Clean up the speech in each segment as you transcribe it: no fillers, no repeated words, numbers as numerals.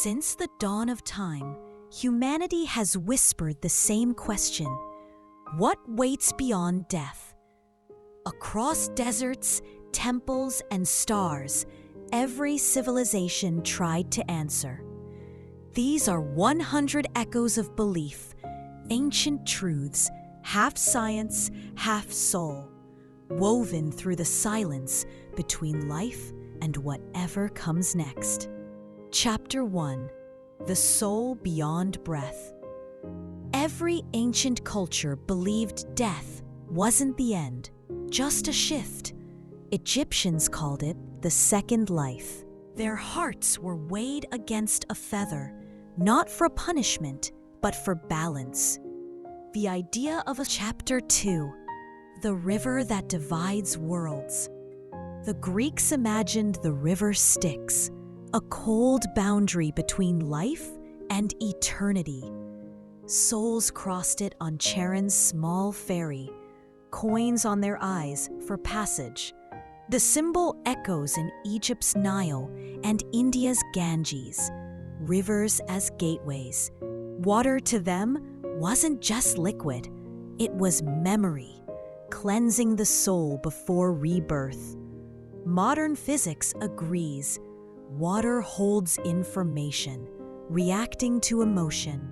Since the dawn of time, humanity has whispered the same question: what waits beyond death? Across deserts, temples, and stars, every civilization tried to answer. These are 100 echoes of belief, ancient truths, half science, half soul, woven through the silence between life and whatever comes next. Chapter 1: The Soul Beyond Breath. Every ancient culture believed death wasn't the end, just a shift. Egyptians called it the second life. Their hearts were weighed against a feather, not for punishment, but for balance. The idea of a Chapter 2: The river that divides worlds. The Greeks imagined the river Styx, a cold boundary between life and eternity. Souls crossed it on Charon's small ferry, coins on their eyes for passage. The symbol echoes in Egypt's Nile and India's Ganges, rivers as gateways. Water to them wasn't just liquid, it was memory, cleansing the soul before rebirth. Modern physics agrees. Water holds information, reacting to emotion.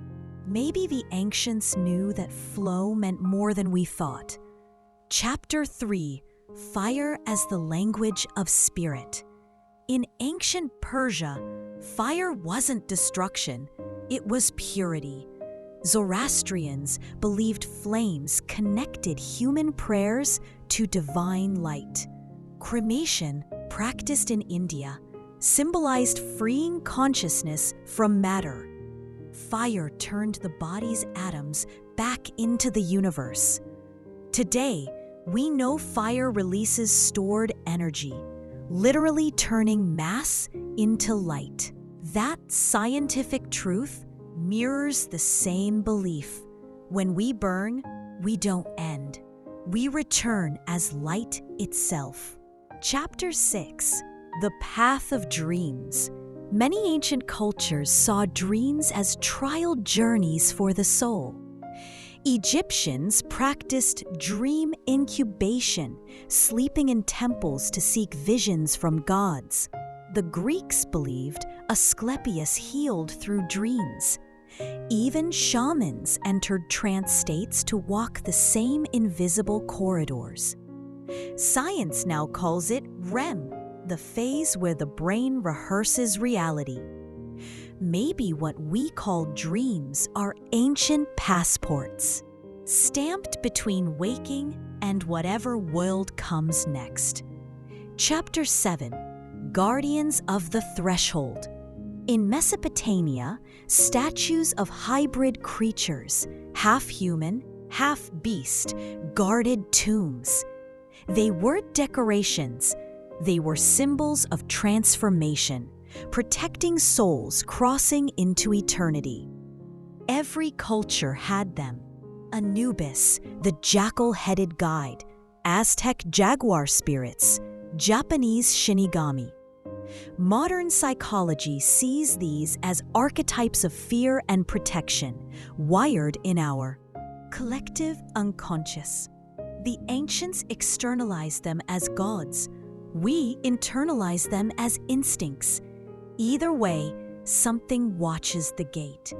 Maybe the ancients knew that flow meant more than we thought. Chapter 3: Fire as the Language of Spirit. In ancient Persia, fire wasn't destruction, it was purity. Zoroastrians believed flames connected human prayers to divine light. Cremation, practiced in India, symbolized freeing consciousness from matter. Fire turned the body's atoms back into the universe. Today, we know fire releases stored energy, literally turning mass into light. That scientific truth mirrors the same belief. When we burn, we don't end. We return as light itself. Chapter 6: The Path of Dreams. Many ancient cultures saw dreams as trial journeys for the soul. Egyptians practiced dream incubation, sleeping in temples to seek visions from gods. The Greeks believed Asclepius healed through dreams. Even shamans entered trance states to walk the same invisible corridors. Science now calls it REM, the phase where the brain rehearses reality. Maybe what we call dreams are ancient passports, stamped between waking and whatever world comes next. Chapter 7: Guardians of the Threshold. In Mesopotamia, statues of hybrid creatures, half human, half beast, guarded tombs. They weren't decorations, they were symbols of transformation, protecting souls crossing into eternity. Every culture had them. Anubis, the jackal-headed guide, Aztec jaguar spirits, Japanese shinigami. Modern psychology sees these as archetypes of fear and protection, wired in our collective unconscious. The ancients externalized them as gods. We internalize them as instincts. Either way, something watches the gate.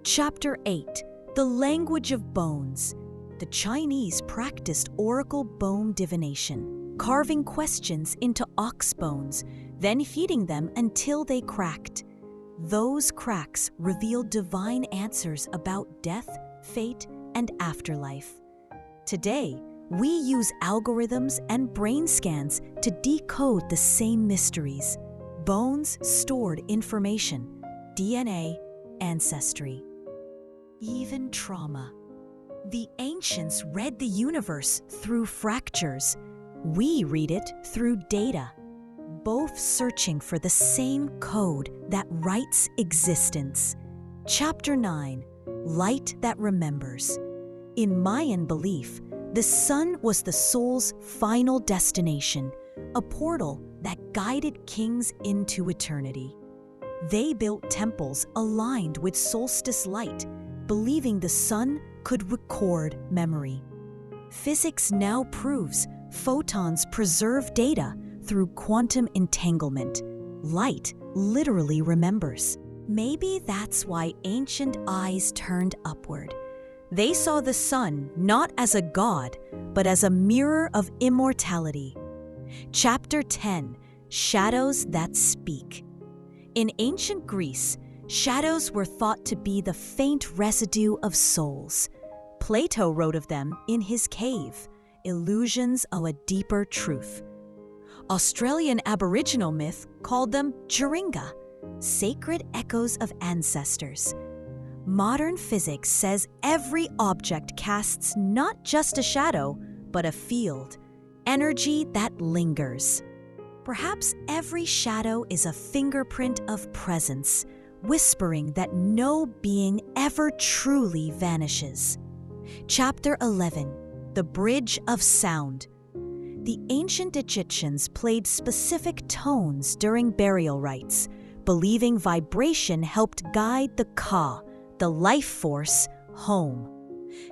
Chapter 8: The Language of Bones. The Chinese practiced oracle bone divination, carving questions into ox bones, then feeding them until they cracked. Those cracks revealed divine answers about death, fate, and afterlife. Today, we use algorithms and brain scans to decode the same mysteries. Bones stored information, DNA, ancestry. Even trauma. The ancients read the universe through fractures. We read it through data, both searching for the same code that writes existence. Chapter 9: Light that Remembers. In Mayan belief, the sun was the soul's final destination, a portal that guided kings into eternity. They built temples aligned with solstice light, believing the sun could record memory. Physics now proves photons preserve data through quantum entanglement. Light literally remembers. Maybe that's why ancient eyes turned upward. They saw the sun not as a god, but as a mirror of immortality. Chapter 10: Shadows That Speak. In ancient Greece, shadows were thought to be the faint residue of souls. Plato wrote of them in his cave, Illusions of a Deeper Truth. Australian Aboriginal myth called them Jeringa, sacred echoes of ancestors. Modern physics says every object casts not just a shadow, but a field, energy that lingers. Perhaps every shadow is a fingerprint of presence, whispering that no being ever truly vanishes. Chapter 11: The Bridge of Sound. The ancient Egyptians played specific tones during burial rites, believing vibration helped guide the Ka, the life force, home.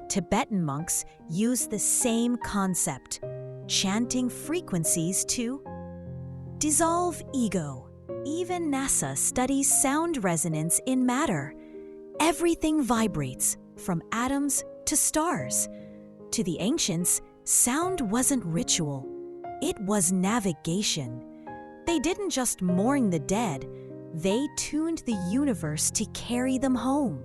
Tibetan monks use the same concept, chanting frequencies to dissolve ego. Even NASA studies sound resonance in matter. Everything vibrates, from atoms to stars. To the ancients, sound wasn't ritual. It was navigation. They didn't just mourn the dead, they tuned the universe to carry them home.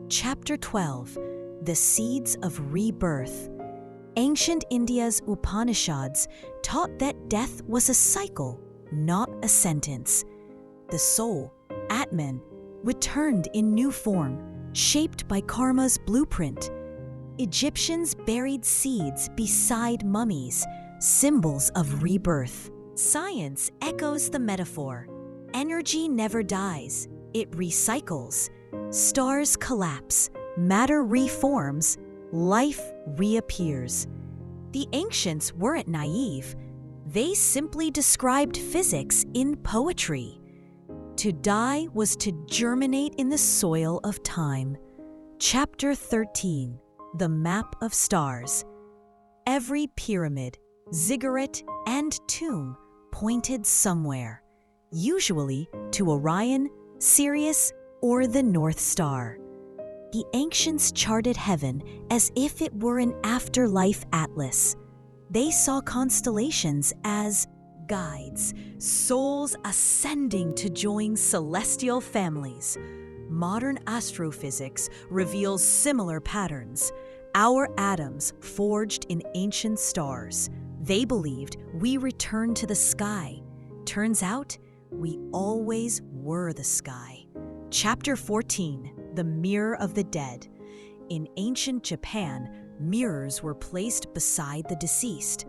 Chapter 12: The Seeds of Rebirth. Ancient India's Upanishads taught that death was a cycle, not a sentence. The soul, Atman, returned in new form, shaped by karma's blueprint. Egyptians buried seeds beside mummies, symbols of rebirth. Science echoes the metaphor. Energy never dies, it recycles. Stars collapse, matter reforms, life reappears. The ancients weren't naive. They simply described physics in poetry. To die was to germinate in the soil of time. Chapter 13: The Map of Stars. Every pyramid, ziggurat, and tomb pointed somewhere, usually to Orion, Sirius, or the North Star. The ancients charted heaven as if it were an afterlife atlas. They saw constellations as guides, souls ascending to join celestial families. Modern astrophysics reveals similar patterns. Our atoms forged in ancient stars. They believed we returned to the sky. Turns out, we always were the sky. Chapter 14: The Mirror of the Dead. In ancient Japan, mirrors were placed beside the deceased.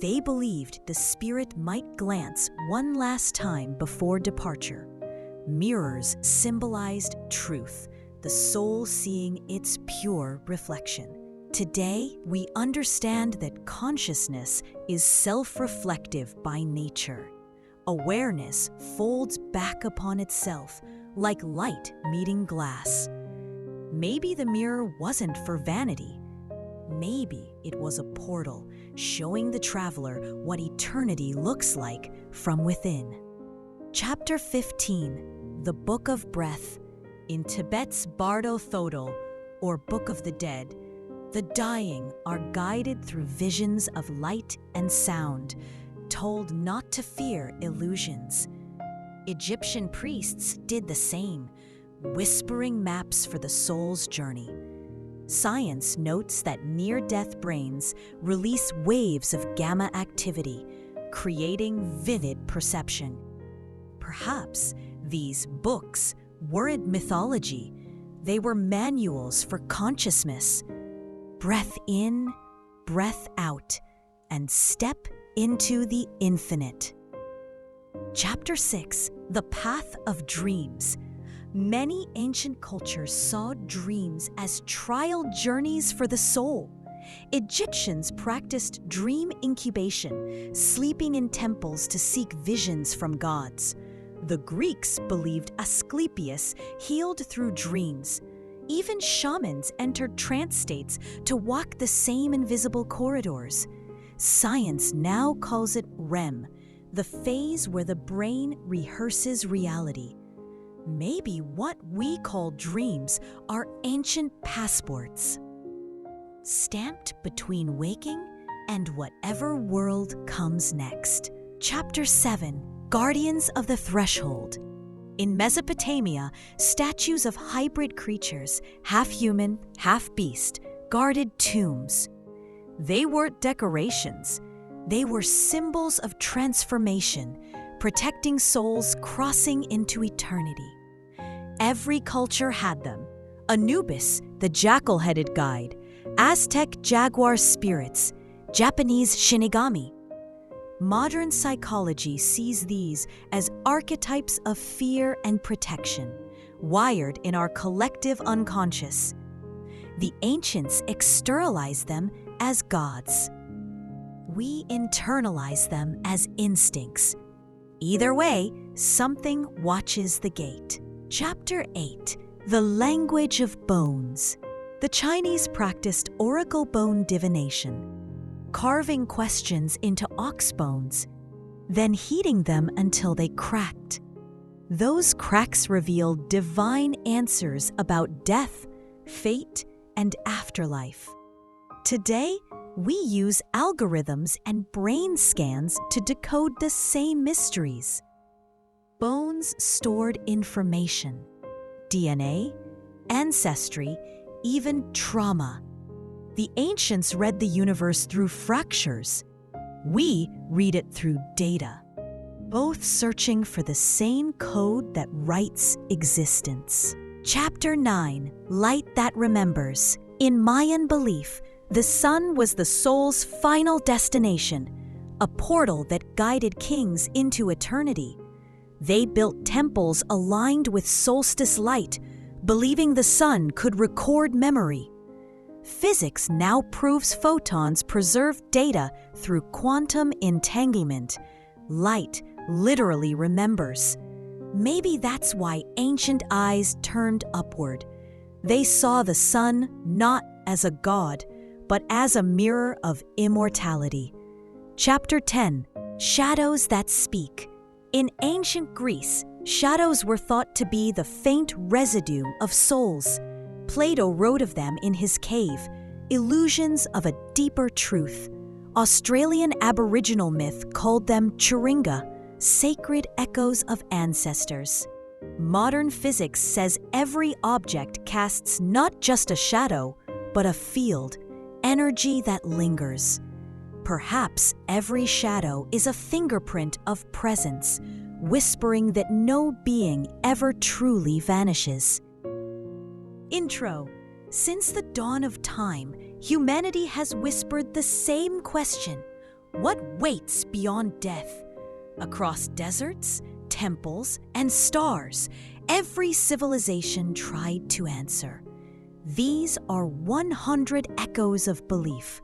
They believed the spirit might glance one last time before departure. Mirrors symbolized truth, the soul seeing its pure reflection. Today, we understand that consciousness is self-reflective by nature. Awareness folds back upon itself, like light meeting glass. Maybe the mirror wasn't for vanity. Maybe it was a portal, showing the traveler what eternity looks like from within. Chapter 15: The Book of Breath. In Tibet's Bardo Thodol, or Book of the Dead, the dying are guided through visions of light and sound, told not to fear illusions. Egyptian priests did the same, whispering maps for the soul's journey. Science notes that near-death brains release waves of gamma activity, creating vivid perception. Perhaps these books weren't mythology, they were manuals for consciousness. Breath in, breath out, and step into the infinite. Chapter 6: The Path of Dreams. Many ancient cultures saw dreams as trial journeys for the soul. Egyptians practiced dream incubation, sleeping in temples to seek visions from gods. The Greeks believed Asclepius healed through dreams. Even shamans entered trance states to walk the same invisible corridors. Science now calls it REM, the phase where the brain rehearses reality. Maybe what we call dreams are ancient passports, stamped between waking and whatever world comes next. Chapter 7, Guardians of the Threshold. In Mesopotamia, statues of hybrid creatures, half human, half beast, guarded tombs. They weren't decorations. They were symbols of transformation, protecting souls crossing into eternity. Every culture had them. Anubis, the jackal-headed guide, Aztec jaguar spirits, Japanese shinigami. Modern psychology sees these as archetypes of fear and protection, wired in our collective unconscious. The ancients externalized them as gods. We internalize them as instincts. Either way, something watches the gate. Chapter 8, The Language of Bones. The Chinese practiced oracle bone divination, carving questions into ox bones, then heating them until they cracked. Those cracks revealed divine answers about death, fate, and afterlife. Today, we use algorithms and brain scans to decode the same mysteries. Bones stored information, DNA, ancestry, even trauma. The ancients read the universe through fractures. We read it through data, both searching for the same code that writes existence. Chapter 9, Light That Remembers. In Mayan belief, the sun was the soul's final destination, a portal that guided kings into eternity. They built temples aligned with solstice light, believing the sun could record memory. Physics now proves photons preserve data through quantum entanglement. Light literally remembers. Maybe that's why ancient eyes turned upward. They saw the sun not as a god, but as a mirror of immortality. Chapter 10, Shadows That Speak. In ancient Greece, shadows were thought to be the faint residue of souls. Plato wrote of them in his cave, illusions of a deeper truth. Australian Aboriginal myth called them Chiringa, sacred echoes of ancestors. Modern physics says every object casts not just a shadow, but a field, energy that lingers. Perhaps every shadow is a fingerprint of presence, whispering that no being ever truly vanishes. Intro. Since the dawn of time, humanity has whispered the same question: what waits beyond death? Across deserts, temples, and stars, every civilization tried to answer. These are 100 echoes of belief,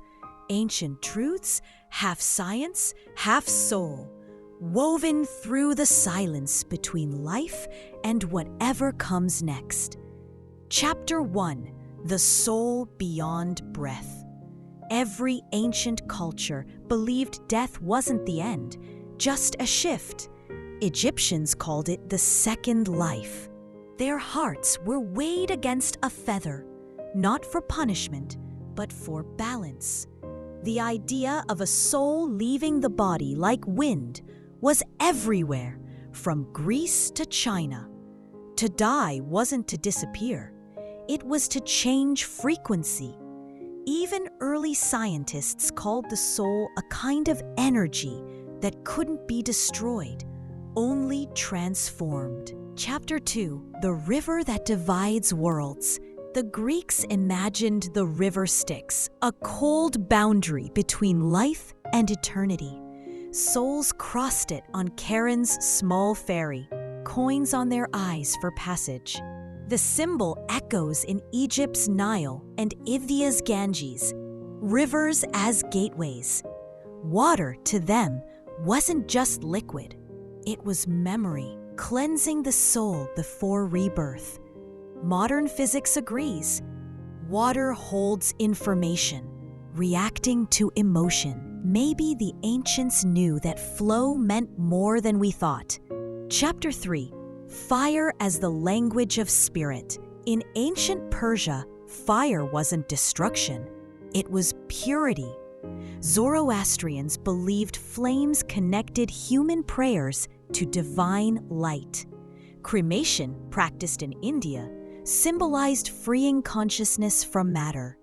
ancient truths, half science, half soul, woven through the silence between life and whatever comes next. Chapter 1, The Soul Beyond Breath. Every ancient culture believed death wasn't the end, just a shift. Egyptians called it the second life. Their hearts were weighed against a feather, not for punishment, but for balance. The idea of a soul leaving the body like wind was everywhere, from Greece to China. To die wasn't to disappear. It was to change frequency. Even early scientists called the soul a kind of energy that couldn't be destroyed, only transformed. Chapter 2, The River That Divides Worlds. The Greeks imagined the river Styx, a cold boundary between life and eternity. Souls crossed it on Charon's small ferry, coins on their eyes for passage. The symbol echoes in Egypt's Nile and India's Ganges, rivers as gateways. Water, to them, wasn't just liquid. It was memory, cleansing the soul before rebirth. Modern physics agrees. Water holds information, reacting to emotion. Maybe the ancients knew that flow meant more than we thought. Chapter 3. Fire as the language of spirit. In ancient Persia, fire wasn't destruction, it was purity. Zoroastrians believed flames connected human prayers to divine light. Cremation, practiced in India, symbolized freeing consciousness from matter.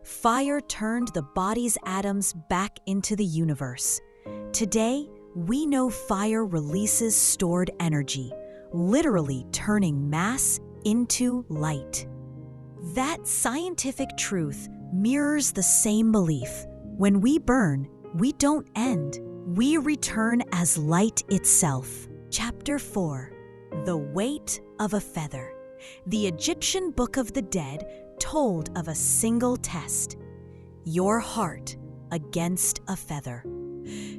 Fire turned the body's atoms back into the universe. Today, we know fire releases stored energy, literally turning mass into light. That scientific truth mirrors the same belief. When we burn, we don't end. We return as light itself. Chapter 4. The Weight of a Feather. The Egyptian Book of the Dead told of a single test. Your heart against a feather.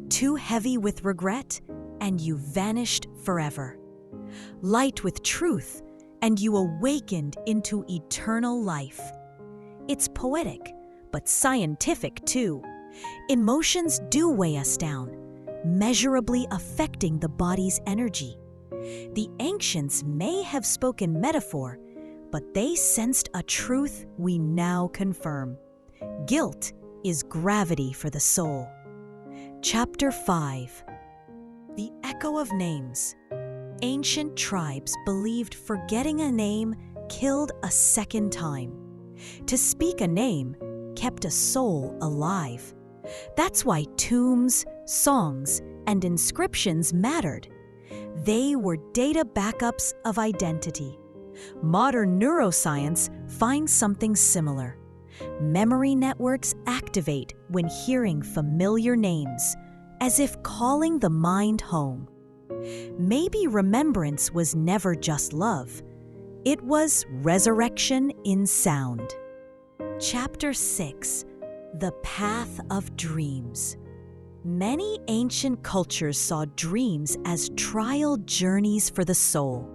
Too heavy with regret, and you vanished forever. Light with truth, and you awakened into eternal life. It's poetic, but scientific too. Emotions do weigh us down, measurably affecting the body's energy. The ancients may have spoken metaphor, but they sensed a truth we now confirm. Guilt is gravity for the soul. Chapter 5. The Echo of Names. Ancient tribes believed forgetting a name killed a second time. To speak a name kept a soul alive. That's why tombs, songs, and inscriptions mattered. They were data backups of identity. Modern neuroscience finds something similar. Memory networks activate when hearing familiar names, as if calling the mind home. Maybe remembrance was never just love. It was resurrection in sound. Chapter 6. The Path of Dreams. Many ancient cultures saw dreams as trial journeys for the soul.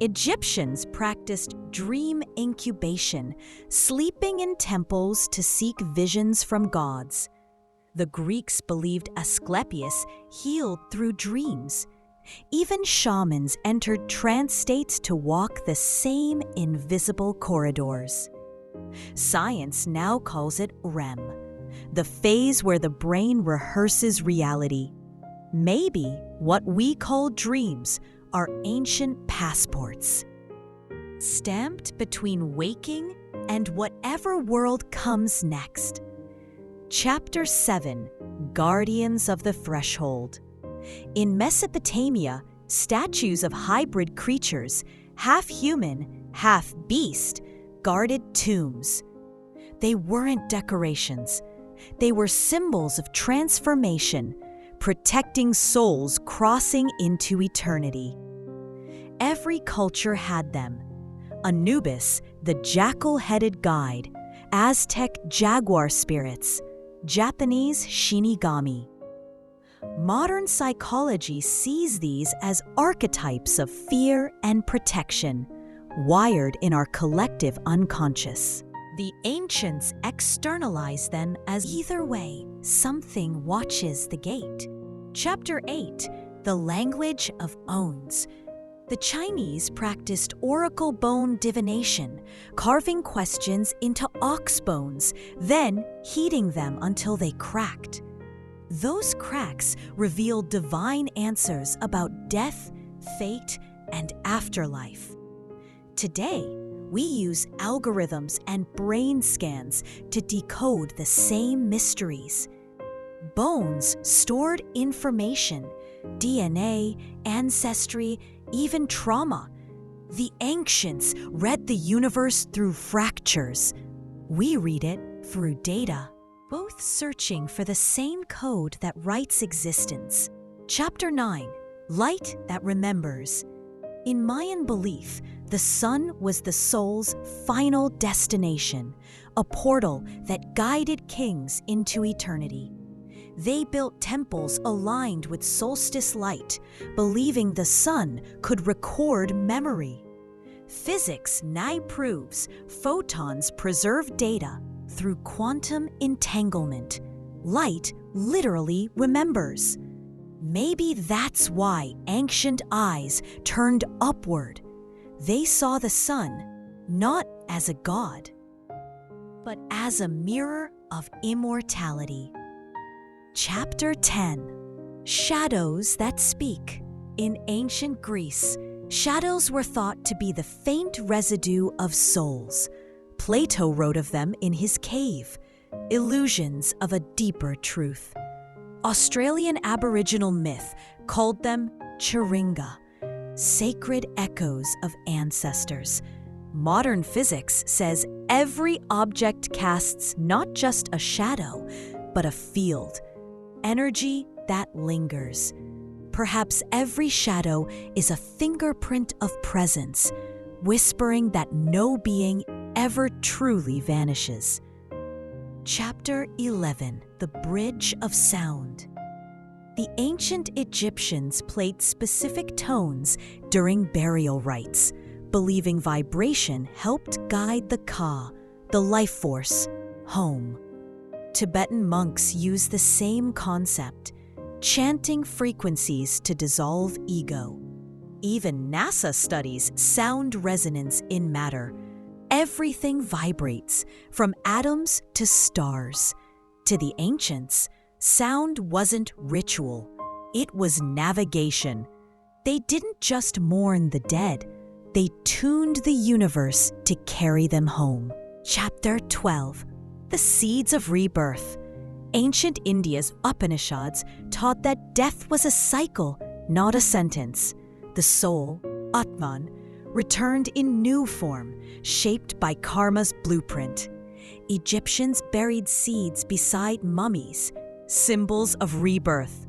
Egyptians practiced dream incubation, sleeping in temples to seek visions from gods. The Greeks believed Asclepius healed through dreams. Even shamans entered trance states to walk the same invisible corridors. Science now calls it REM, the phase where the brain rehearses reality. Maybe what we call dreams are ancient passports, stamped between waking and whatever world comes next. Chapter 7. Guardians of the Threshold. In Mesopotamia, statues of hybrid creatures, half human, half beast, guarded tombs. They weren't decorations. They were symbols of transformation, protecting souls crossing into eternity. Every culture had them. Anubis, the jackal-headed guide, Aztec jaguar spirits, Japanese shinigami. Modern psychology sees these as archetypes of fear and protection, wired in our collective unconscious. The ancients externalized them as either way, something watches the gate. Chapter 8. The Language of Ones. The Chinese practiced oracle bone divination, carving questions into ox bones, then heating them until they cracked. Those cracks revealed divine answers about death, fate, and afterlife. Today, we use algorithms and brain scans to decode the same mysteries. Bones stored information, DNA, ancestry, even trauma. The ancients read the universe through fractures. We read it through data, both searching for the same code that writes existence. Chapter 9. Light that Remembers. In Mayan belief, the sun was the soul's final destination, a portal that guided kings into eternity. They built temples aligned with solstice light, believing the sun could record memory. Physics now proves photons preserve data through quantum entanglement. Light literally remembers. Maybe that's why ancient eyes turned upward. They saw the sun not as a god, but as a mirror of immortality. Chapter 10. Shadows that Speak. In ancient Greece, shadows were thought to be the faint residue of souls. Plato wrote of them in his cave, illusions of a deeper truth. Australian Aboriginal myth called them chiringa, sacred echoes of ancestors. Modern physics says every object casts not just a shadow, but a field, energy that lingers. Perhaps every shadow is a fingerprint of presence, whispering that no being ever truly vanishes. Chapter 11. The Bridge of Sound. The ancient Egyptians played specific tones during burial rites, believing vibration helped guide the Ka, the life force, home. Tibetan monks use the same concept, chanting frequencies to dissolve ego. Even NASA studies sound resonance in matter. Everything vibrates, from atoms to stars. To the ancients, sound wasn't ritual, it was navigation. They didn't just mourn the dead, they tuned the universe to carry them home. Chapter 12. The Seeds of Rebirth. Ancient India's Upanishads taught that death was a cycle, not a sentence. The soul, Atman, returned in new form, shaped by karma's blueprint. Egyptians buried seeds beside mummies, symbols of rebirth.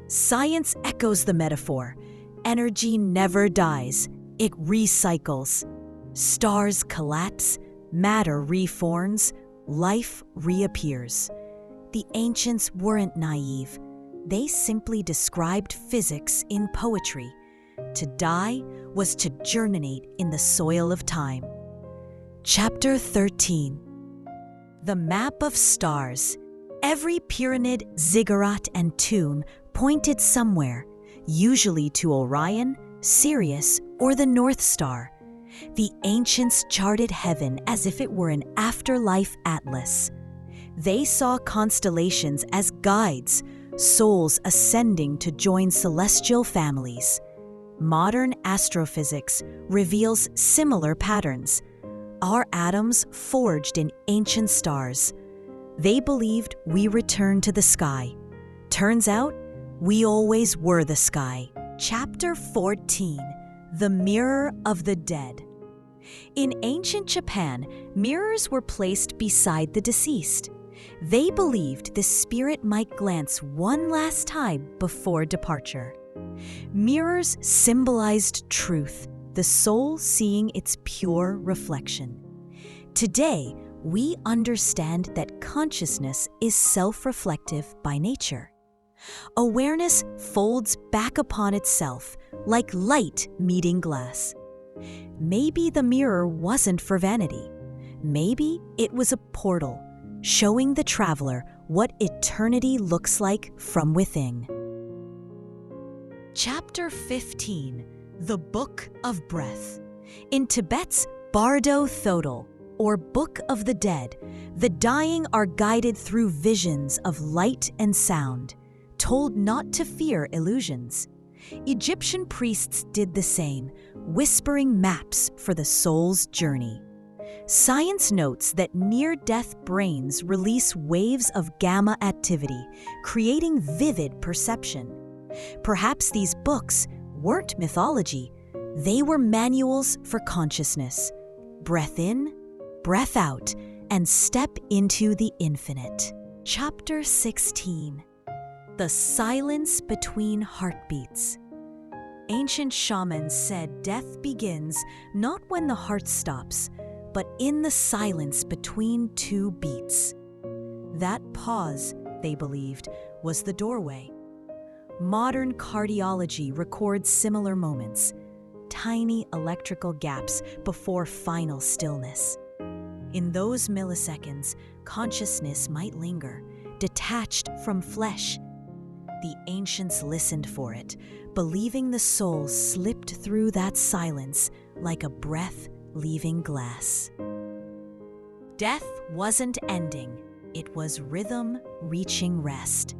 Science echoes the metaphor. Energy never dies, it recycles. Stars collapse, matter reforms, life reappears. The ancients weren't naive. They simply described physics in poetry. To die was to germinate in the soil of time. Chapter 13. The Map of Stars. Every pyramid, ziggurat, and tomb pointed somewhere, usually to Orion, Sirius, or the North Star. The ancients charted heaven as if it were an afterlife atlas. They saw constellations as guides, souls ascending to join celestial families. Modern astrophysics reveals similar patterns. Our atoms forged in ancient stars. They believed we returned to the sky. Turns out, we always were the sky. Chapter 14. The Mirror of the Dead. In ancient Japan, mirrors were placed beside the deceased. They believed the spirit might glance one last time before departure. Mirrors symbolized truth, the soul seeing its pure reflection. Today, we understand that consciousness is self-reflective by nature. Awareness folds back upon itself, like light meeting glass. Maybe the mirror wasn't for vanity. Maybe it was a portal, showing the traveler what eternity looks like from within. Chapter 15. The Book of Breath. In Tibet's Bardo Thodol, or Book of the Dead, the dying are guided through visions of light and sound, told not to fear illusions. Egyptian priests did the same, whispering maps for the soul's journey. Science notes that near-death brains release waves of gamma activity, creating vivid perception. Perhaps these books weren't mythology, they were manuals for consciousness. Breath in, breath out, and step into the infinite. Chapter 16. The Silence Between Heartbeats. Ancient shamans said death begins not when the heart stops, but in the silence between two beats. That pause they believed, was the doorway. Modern cardiology records similar moments, tiny electrical gaps before final stillness. In those milliseconds, consciousness might linger, detached from flesh. The ancients listened for it, believing the soul slipped through that silence like a breath leaving glass. Death wasn't ending, it was rhythm reaching rest.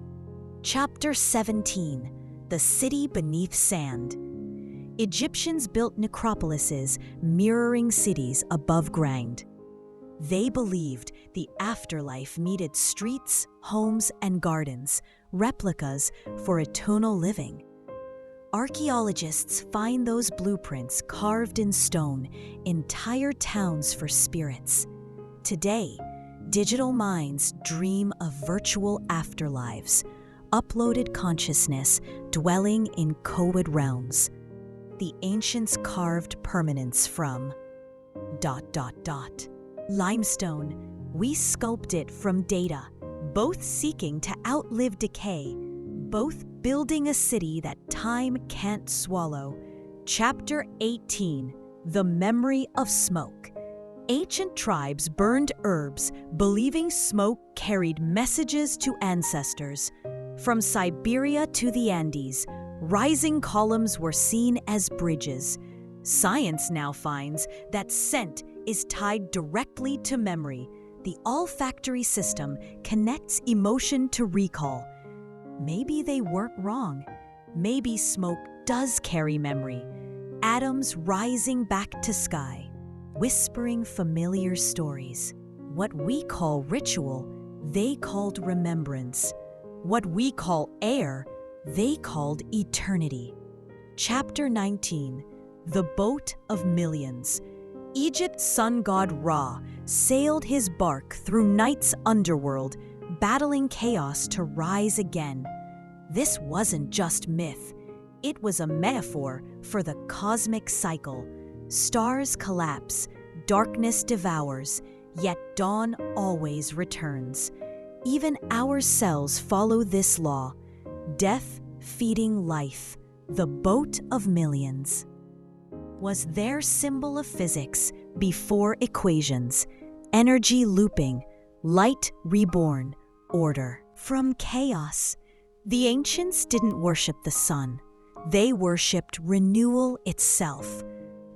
Chapter 17: The City Beneath Sand. Egyptians built necropolises mirroring cities above ground. They believed the afterlife needed streets, homes, and gardens, replicas for eternal living. Archaeologists find those blueprints carved in stone, entire towns for spirits. Today, digital minds dream of virtual afterlives, uploaded consciousness dwelling in coded realms. The ancients carved permanence from ... limestone. We sculpt it from data, both seeking to outlive decay, both building a city that time can't swallow. Chapter 18: The Memory of Smoke. Ancient tribes burned herbs, believing smoke carried messages to ancestors. From Siberia to the Andes, rising columns were seen as bridges. Science now finds that scent is tied directly to memory. The olfactory system connects emotion to recall. Maybe they weren't wrong. Maybe smoke does carry memory. Atoms rising back to sky, whispering familiar stories. What we call ritual, they called remembrance. What we call air, they called eternity. Chapter 19: The Boat of Millions. Egypt's sun god Ra sailed his bark through night's underworld, battling chaos to rise again. This wasn't just myth. It was a metaphor for the cosmic cycle. Stars collapse, darkness devours, yet dawn always returns. Even our cells follow this law. Death feeding life, the boat of millions. Was their symbol of physics before equations, energy looping, light reborn, order from chaos. The ancients didn't worship the sun. They worshipped renewal itself.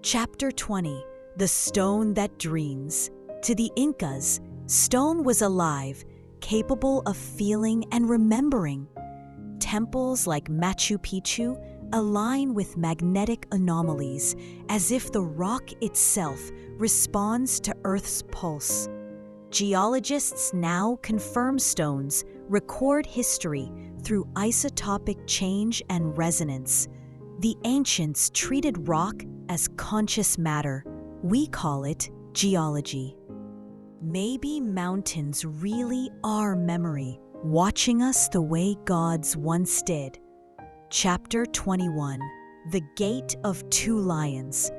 Chapter 20: The Stone That Dreams. To the Incas, stone was alive, capable of feeling and remembering. Temples like Machu Picchu align with magnetic anomalies, as if the rock itself responds to Earth's pulse. Geologists now confirm stones record history through isotopic change and resonance. The ancients treated rock as conscious matter. We call it geology. Maybe mountains really are memory, watching us the way gods once did. Chapter 21: The Gate of Two Lions.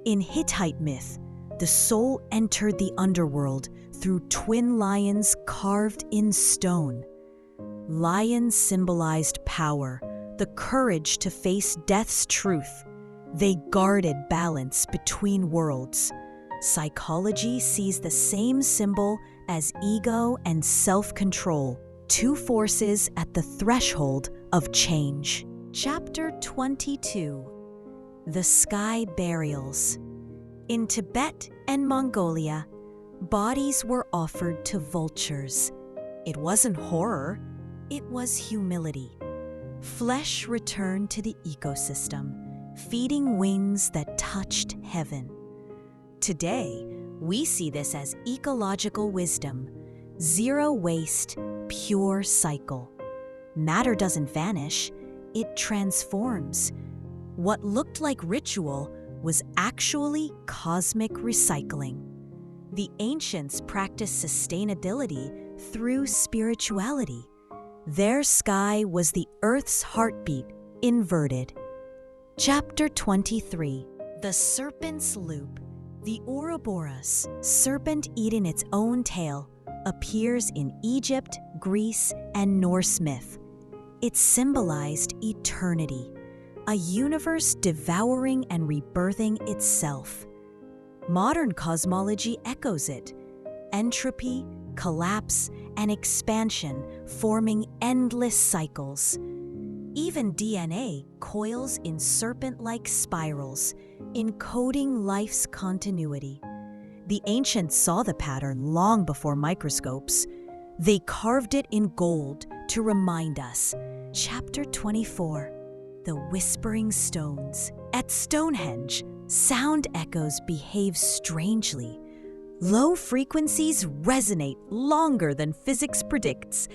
In Hittite myth, the soul entered the underworld through twin lions carved in stone. Lions symbolized power, the courage to face death's truth. They guarded balance between worlds. Psychology sees the same symbol as ego and self-control, two forces at the threshold of change. Chapter 22: The Sky Burials. In Tibet and Mongolia, bodies were offered to vultures. It wasn't horror, it was humility. Flesh returned to the ecosystem, feeding wings that touched heaven. Today, we see this as ecological wisdom, zero waste, pure cycle. Matter doesn't vanish, it transforms. What looked like ritual was actually cosmic recycling. The ancients practiced sustainability through spirituality. Their sky was the Earth's heartbeat, inverted. Chapter 23: The Serpent's Loop. The Ouroboros, serpent eating its own tail, appears in Egypt, Greece, and Norse myth. It symbolized eternity, a universe devouring and rebirthing itself. Modern cosmology echoes it: entropy, collapse, and expansion forming endless cycles. Even DNA coils in serpent-like spirals, encoding life's continuity. The ancients saw the pattern long before microscopes. They carved it in gold to remind us. Chapter 24. The Whispering Stones. At Stonehenge, sound echoes behave strangely. Low frequencies resonate longer than physics predicts.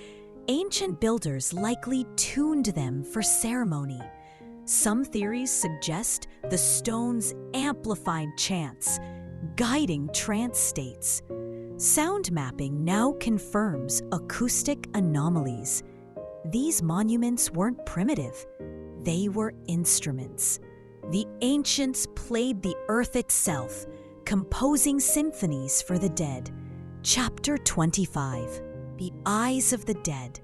Ancient builders likely tuned them for ceremony. Some theories suggest the stones amplified chants, guiding trance states. Sound mapping now confirms acoustic anomalies. These monuments weren't primitive. They were instruments. The ancients played the earth itself, composing symphonies for the dead. Chapter 25. The Eyes of the Dead.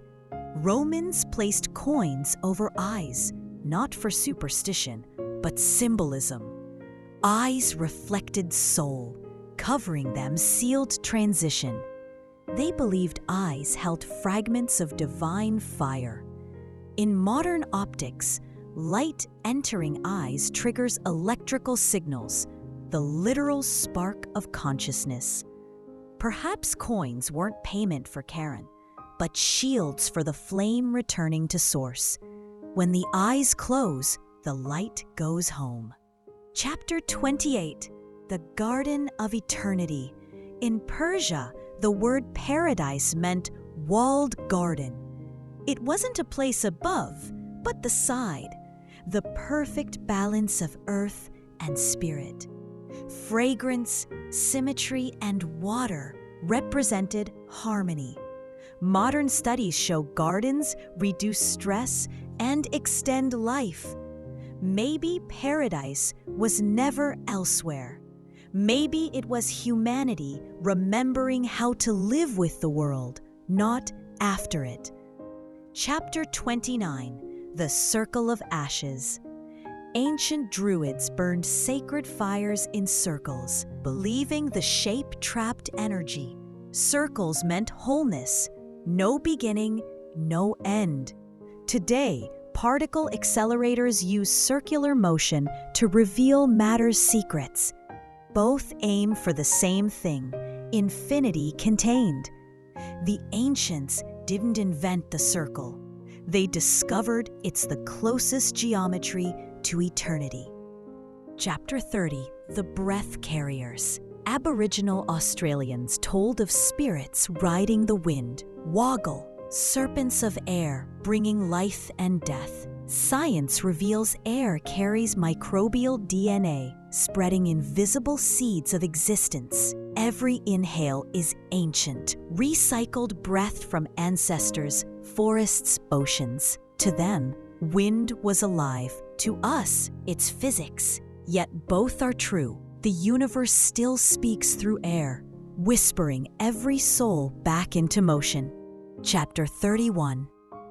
Romans placed coins over eyes, not for superstition, but symbolism. Eyes reflected soul, covering them sealed transition. They believed eyes held fragments of divine fire. In modern optics, light entering eyes triggers electrical signals, the literal spark of consciousness. Perhaps coins weren't payment for Karen, but shields for the flame returning to source. When the eyes close, the light goes home. Chapter 28. The Garden of Eternity. In Persia, the word paradise meant walled garden. It wasn't a place above, but the side, the perfect balance of earth and spirit. Fragrance, symmetry, and water represented harmony. Modern studies show gardens reduce stress and extend life. Maybe paradise was never elsewhere. Maybe it was humanity remembering how to live with the world, not after it. Chapter 29. The Circle of Ashes. Ancient Druids burned sacred fires in circles, believing the shape trapped energy. Circles meant wholeness, no beginning, no end. Today, particle accelerators use circular motion to reveal matter's secrets. Both aim for the same thing: infinity contained. The ancients didn't invent the circle. They discovered it's the closest geometry to eternity. Chapter 30. The Breath Carriers. Aboriginal Australians told of spirits riding the wind, woggle, serpents of air bringing life and death. Science reveals air carries microbial DNA, spreading invisible seeds of existence. Every inhale is ancient, recycled breath from ancestors, forests, oceans. To them, wind was alive. To us, it's physics. Yet both are true. The universe still speaks through air, whispering every soul back into motion. Chapter 31.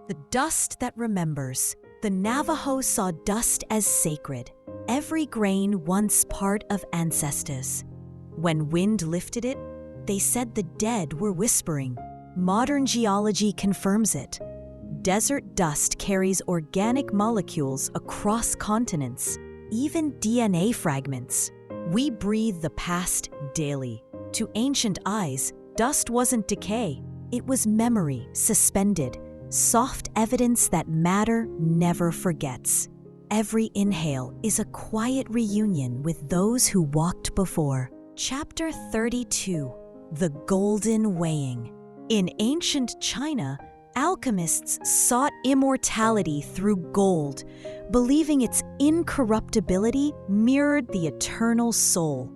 The Dust That Remembers. The Navajo saw dust as sacred, every grain once part of ancestors. When wind lifted it, they said the dead were whispering. Modern geology confirms it. Desert dust carries organic molecules across continents, even DNA fragments. We breathe the past daily. To ancient eyes, dust wasn't decay. It was memory suspended, soft evidence that matter never forgets. Every inhale is a quiet reunion with those who walked before. Chapter 32. The Golden Weighing. In ancient China, alchemists sought immortality through gold, believing its incorruptibility mirrored the eternal soul.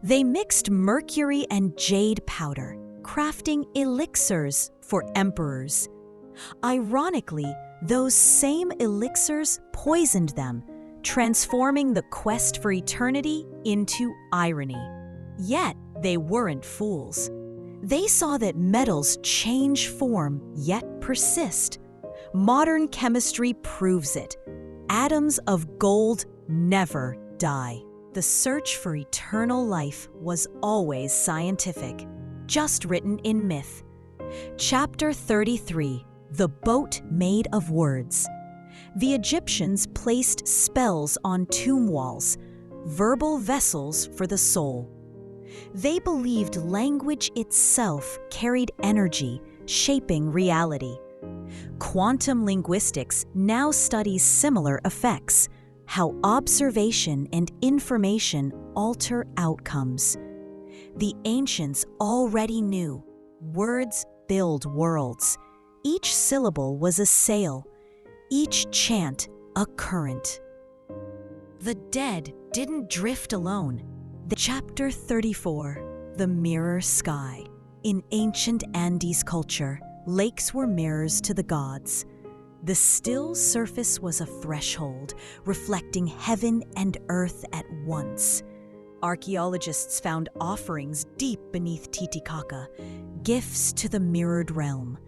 They mixed mercury and jade powder, crafting elixirs for emperors. Ironically, those same elixirs poisoned them, transforming the quest for eternity into irony. Yet they weren't fools. They saw that metals change form yet persist. Modern chemistry proves it. Atoms of gold never die. The search for eternal life was always scientific, just written in myth. Chapter 33, The Boat Made of Words. The Egyptians placed spells on tomb walls, verbal vessels for the soul. They believed language itself carried energy, shaping reality. Quantum linguistics now studies similar effects, how observation and information alter outcomes. The ancients already knew words build worlds. Each syllable was a sail, each chant a current. The dead didn't drift alone. Chapter 34, The Mirror Sky. In ancient Andes culture, lakes were mirrors to the gods. The still surface was a threshold, reflecting heaven and earth at once. Archaeologists found offerings deep beneath Titicaca, gifts to the mirrored realm.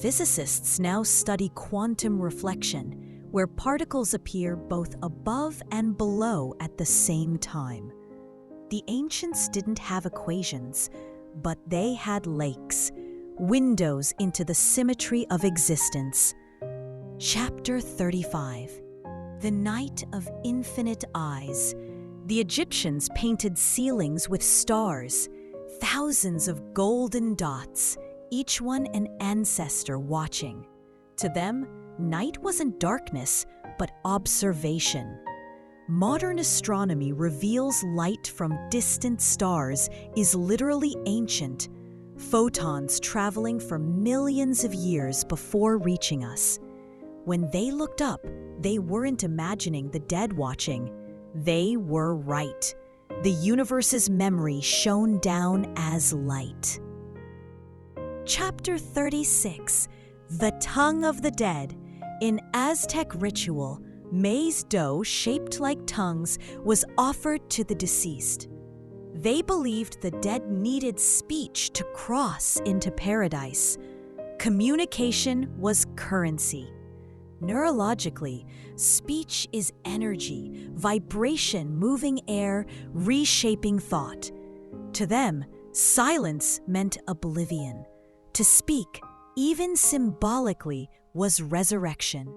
Physicists now study quantum reflection, where particles appear both above and below at the same time. The ancients didn't have equations, but they had lakes, windows into the symmetry of existence. Chapter 35, The Night of Infinite Eyes. The Egyptians painted ceilings with stars, thousands of golden dots, each one an ancestor watching. To them, night wasn't darkness, but observation. Modern astronomy reveals light from distant stars is literally ancient, photons traveling for millions of years before reaching us. When they looked up, they weren't imagining the dead watching. They were right. The universe's memory shone down as light. Chapter 36, The Tongue of the Dead. In Aztec ritual, maize dough shaped like tongues was offered to the deceased. They believed the dead needed speech to cross into paradise. Communication was currency. Neurologically, speech is energy, vibration moving air, reshaping thought. To them, silence meant oblivion. To speak, even symbolically, was resurrection.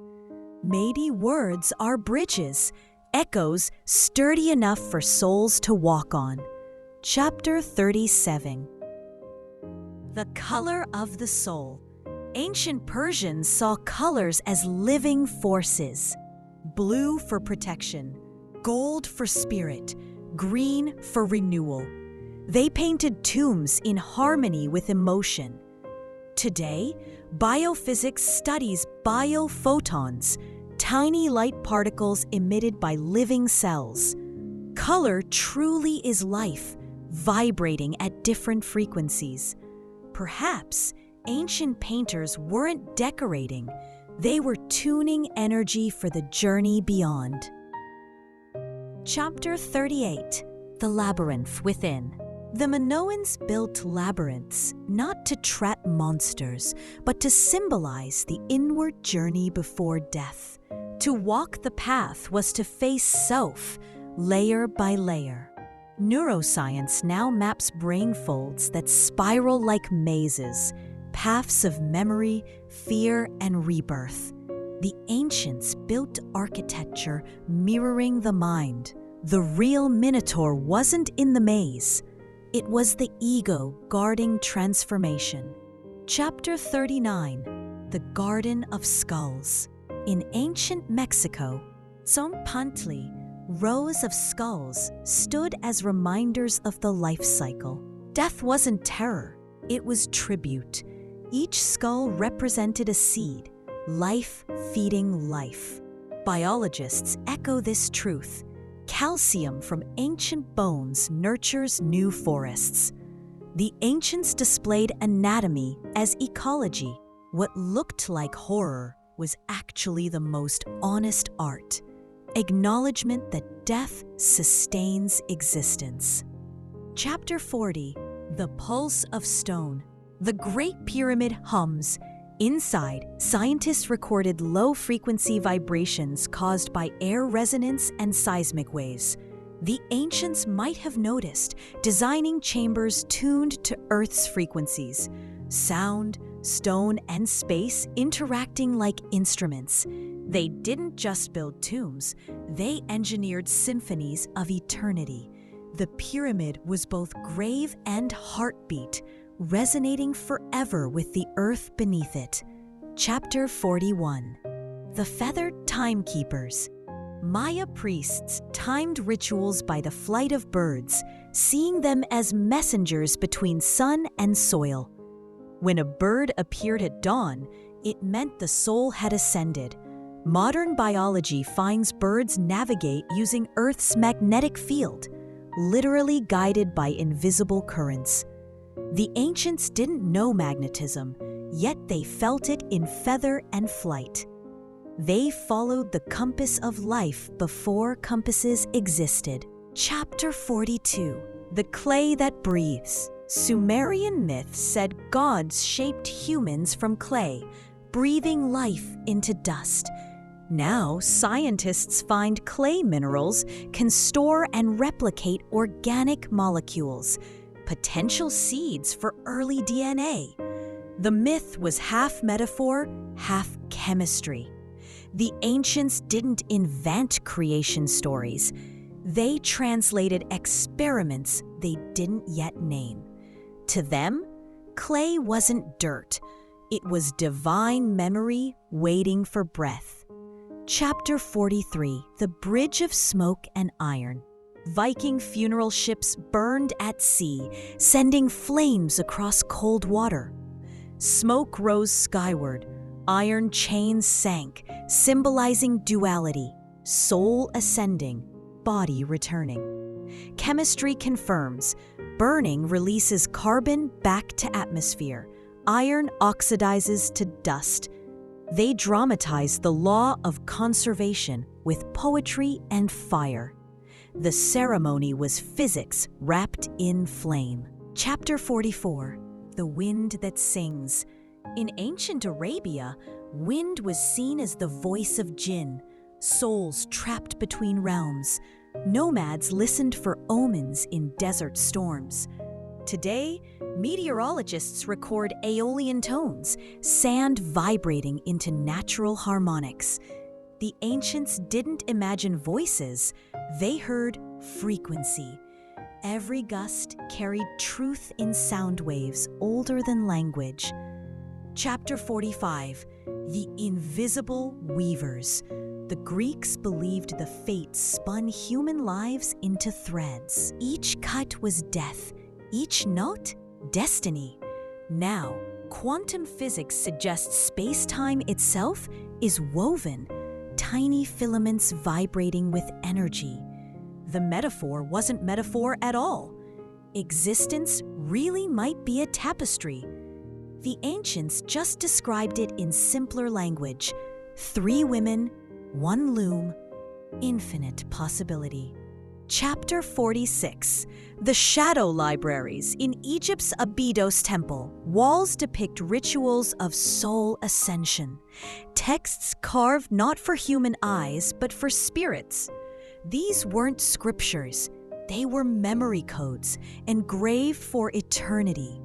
Made words are bridges, echoes sturdy enough for souls to walk on. Chapter 37, The Color of the Soul. Ancient Persians saw colors as living forces. Blue for protection, gold for spirit, green for renewal. They painted tombs in harmony with emotion. Today, biophysics studies biophotons, tiny light particles emitted by living cells. Color truly is life, vibrating at different frequencies. Perhaps ancient painters weren't decorating, they were tuning energy for the journey beyond. Chapter 38, The Labyrinth Within. The Minoans built labyrinths not to trap monsters, but to symbolize the inward journey before death. To walk the path was to face self, layer by layer. Neuroscience now maps brain folds that spiral like mazes, paths of memory, fear, and rebirth. The ancients built architecture mirroring the mind. The real Minotaur wasn't in the maze. It was the ego guarding transformation. Chapter 39, The Garden of Skulls. In ancient Mexico, Tzompantli, rows of skulls stood as reminders of the life cycle. Death wasn't terror, it was tribute. Each skull represented a seed, life feeding life. Biologists echo this truth. Calcium from ancient bones nurtures new forests. The ancients displayed anatomy as ecology. What looked like horror was actually the most honest art. Acknowledgement that death sustains existence. Chapter 40, The pulse of stone. The Great Pyramid hums. Inside, scientists recorded low-frequency vibrations caused by air resonance and seismic waves. The ancients might have noticed, designing chambers tuned to Earth's frequencies. Sound, stone, and space interacting like instruments. They didn't just build tombs, they engineered symphonies of eternity. The pyramid was both grave and heartbeat, resonating forever with the earth beneath it. Chapter 41. The Feathered Timekeepers. Maya priests timed rituals by the flight of birds, seeing them as messengers between sun and soil. When a bird appeared at dawn, it meant the soul had ascended. Modern biology finds birds navigate using Earth's magnetic field, literally guided by invisible currents. The ancients didn't know magnetism, yet they felt it in feather and flight. They followed the compass of life before compasses existed. Chapter 42. The Clay That Breathes. Sumerian myth said gods shaped humans from clay, breathing life into dust. Now, scientists find clay minerals can store and replicate organic molecules, potential seeds for early DNA. The myth was half metaphor, half chemistry. The ancients didn't invent creation stories. They translated experiments they didn't yet name. To them, clay wasn't dirt. It was divine memory waiting for breath. Chapter 43. The Bridge of Smoke and Iron. Viking funeral ships burned at sea, sending flames across cold water. Smoke rose skyward. Iron chains sank, symbolizing duality, soul ascending, body returning. Chemistry confirms, burning releases carbon back to atmosphere. Iron oxidizes to dust. They dramatize the law of conservation with poetry and fire. The ceremony was physics wrapped in flame. Chapter 44. The Wind That Sings. In ancient Arabia, wind was seen as the voice of jinn, souls trapped between realms. Nomads listened for omens in desert storms. Today, meteorologists record aeolian tones, sand vibrating into natural harmonics. The ancients didn't imagine voices, they heard frequency. Every gust carried truth in sound waves older than language. Chapter 45. The Invisible Weavers. The Greeks believed the fates spun human lives into threads. Each cut was death, each note, destiny. Now, quantum physics suggests space-time itself is woven, tiny filaments vibrating with energy. The metaphor wasn't metaphor at all. Existence really might be a tapestry. The ancients just described it in simpler language. 3 women, 1 loom, infinite possibility. Chapter 46. The Shadow Libraries. In Egypt's Abydos Temple, walls depict rituals of soul ascension. Texts carved not for human eyes, but for spirits. These weren't scriptures. They were memory codes, engraved for eternity.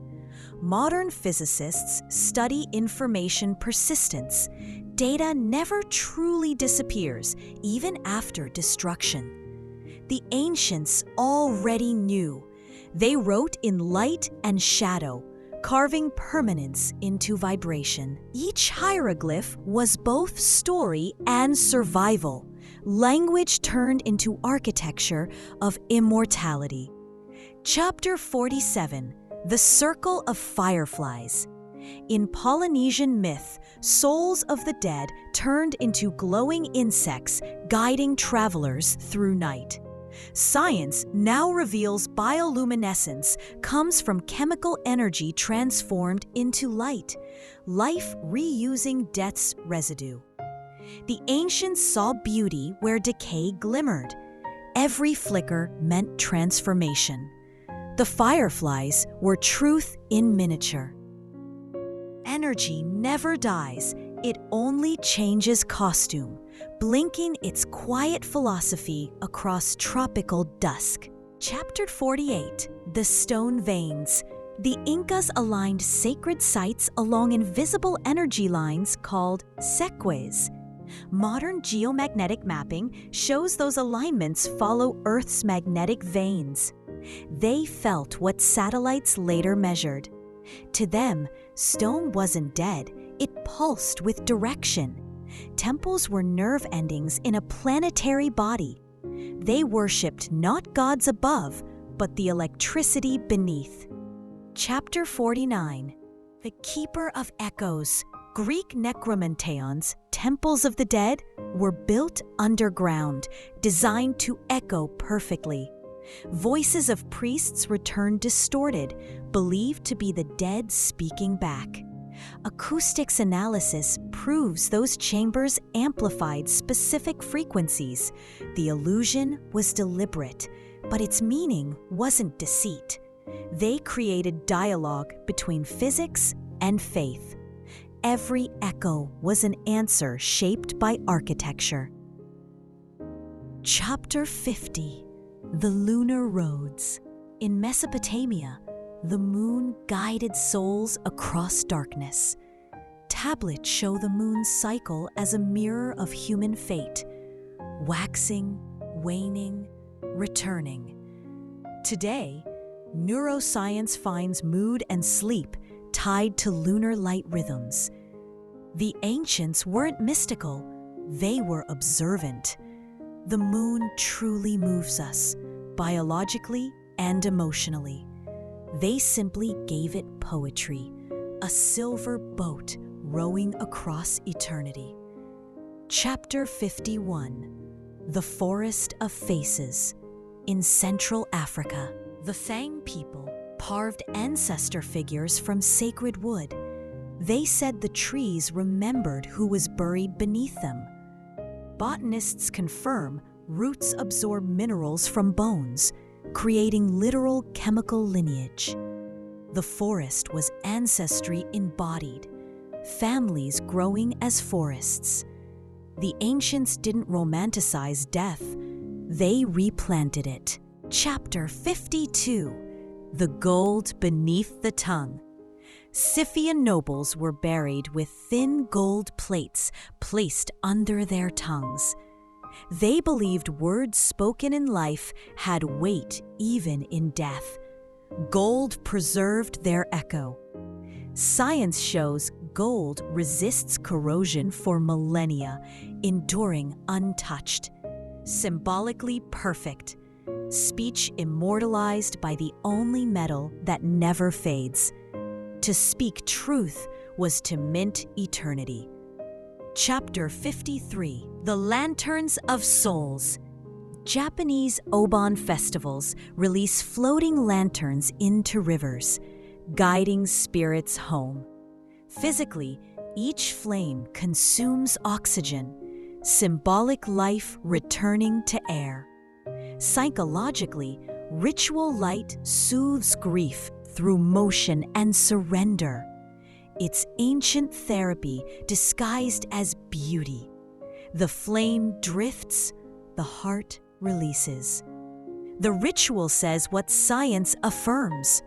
Modern physicists study information persistence. Data never truly disappears, even after destruction. The ancients already knew. They wrote in light and shadow, carving permanence into vibration. Each hieroglyph was both story and survival. Language turned into architecture of immortality. Chapter 47. The Circle of Fireflies. In Polynesian myth, souls of the dead turned into glowing insects guiding travelers through night. Science now reveals bioluminescence comes from chemical energy transformed into light, life reusing death's residue. The ancients saw beauty where decay glimmered. Every flicker meant transformation. The fireflies were truth in miniature. Energy never dies, it only changes costume, blinking its quiet philosophy across tropical dusk. Chapter 48, The Stone Veins. The Incas aligned sacred sites along invisible energy lines called seques. Modern geomagnetic mapping shows those alignments follow Earth's magnetic veins. They felt what satellites later measured. To them, stone wasn't dead, it pulsed with direction. Temples were nerve endings in a planetary body. They worshipped not gods above, but the electricity beneath. Chapter 49, The Keeper of Echoes. Greek necromanteons, temples of the dead, were built underground, designed to echo perfectly. Voices of priests returned distorted, believed to be the dead speaking back. Acoustics analysis proves those chambers amplified specific frequencies. The illusion was deliberate, but its meaning wasn't deceit. They created dialogue between physics and faith. Every echo was an answer shaped by architecture. Chapter 50, The Lunar Roads. In Mesopotamia, the moon guided souls across darkness. Tablets show the moon's cycle as a mirror of human fate, waxing, waning, returning. Today, neuroscience finds mood and sleep tied to lunar light rhythms. The ancients weren't mystical, they were observant. The moon truly moves us, biologically and emotionally. They simply gave it poetry, a silver boat rowing across eternity. Chapter 51, The Forest of Faces. In Central Africa, the Fang people carved ancestor figures from sacred wood. They said the trees remembered who was buried beneath them. Botanists confirm roots absorb minerals from bones, creating literal chemical lineage. The forest was ancestry embodied, families growing as forests. The ancients didn't romanticize death, they replanted it. Chapter 52, The Gold Beneath the Tongue. Scythian nobles were buried with thin gold plates placed under their tongues. They believed words spoken in life had weight even in death. Gold preserved their echo. Science shows gold resists corrosion for millennia, enduring untouched. Symbolically perfect. Speech immortalized by the only metal that never fades. To speak truth was to mint eternity. Chapter 53, The Lanterns of Souls. Japanese Obon festivals release floating lanterns into rivers, guiding spirits home. Physically, each flame consumes oxygen, symbolic life returning to air. Psychologically, ritual light soothes grief through motion and surrender. It's ancient therapy disguised as beauty. The flame drifts, the heart releases. The ritual says what science affirms.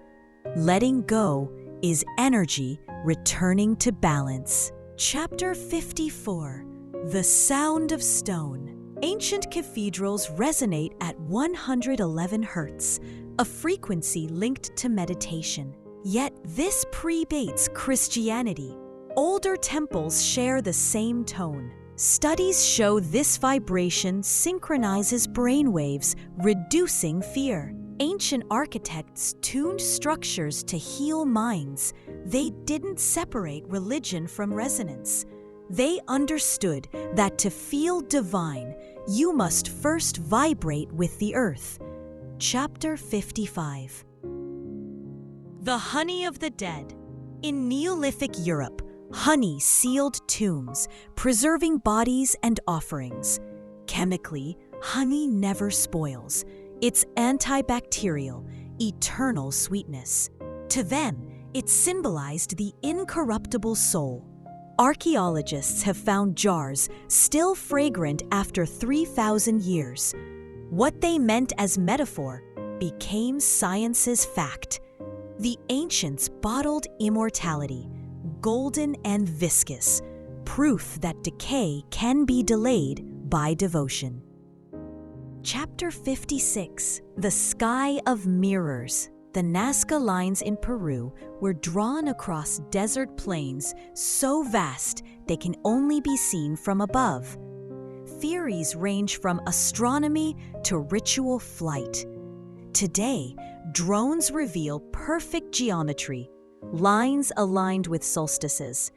Letting go is energy returning to balance. Chapter 54, The Sound of Stone. Ancient cathedrals resonate at 111 Hz, a frequency linked to meditation. Yet this predates Christianity. Older temples share the same tone. Studies show this vibration synchronizes brainwaves, reducing fear. Ancient architects tuned structures to heal minds. They didn't separate religion from resonance. They understood that to feel divine, you must first vibrate with the earth. Chapter 55. The Honey of the Dead. In Neolithic Europe, honey sealed tombs, preserving bodies and offerings. Chemically, honey never spoils. It's antibacterial, eternal sweetness. To them, it symbolized the incorruptible soul. Archaeologists have found jars still fragrant after 3,000 years. What they meant as metaphor became science's fact. The ancients bottled immortality, golden and viscous, proof that decay can be delayed by devotion. Chapter 56, The Sky of Mirrors. The Nazca lines in Peru were drawn across desert plains so vast they can only be seen from above. Theories range from astronomy to ritual flight. Today, drones reveal perfect geometry, lines aligned with solstices.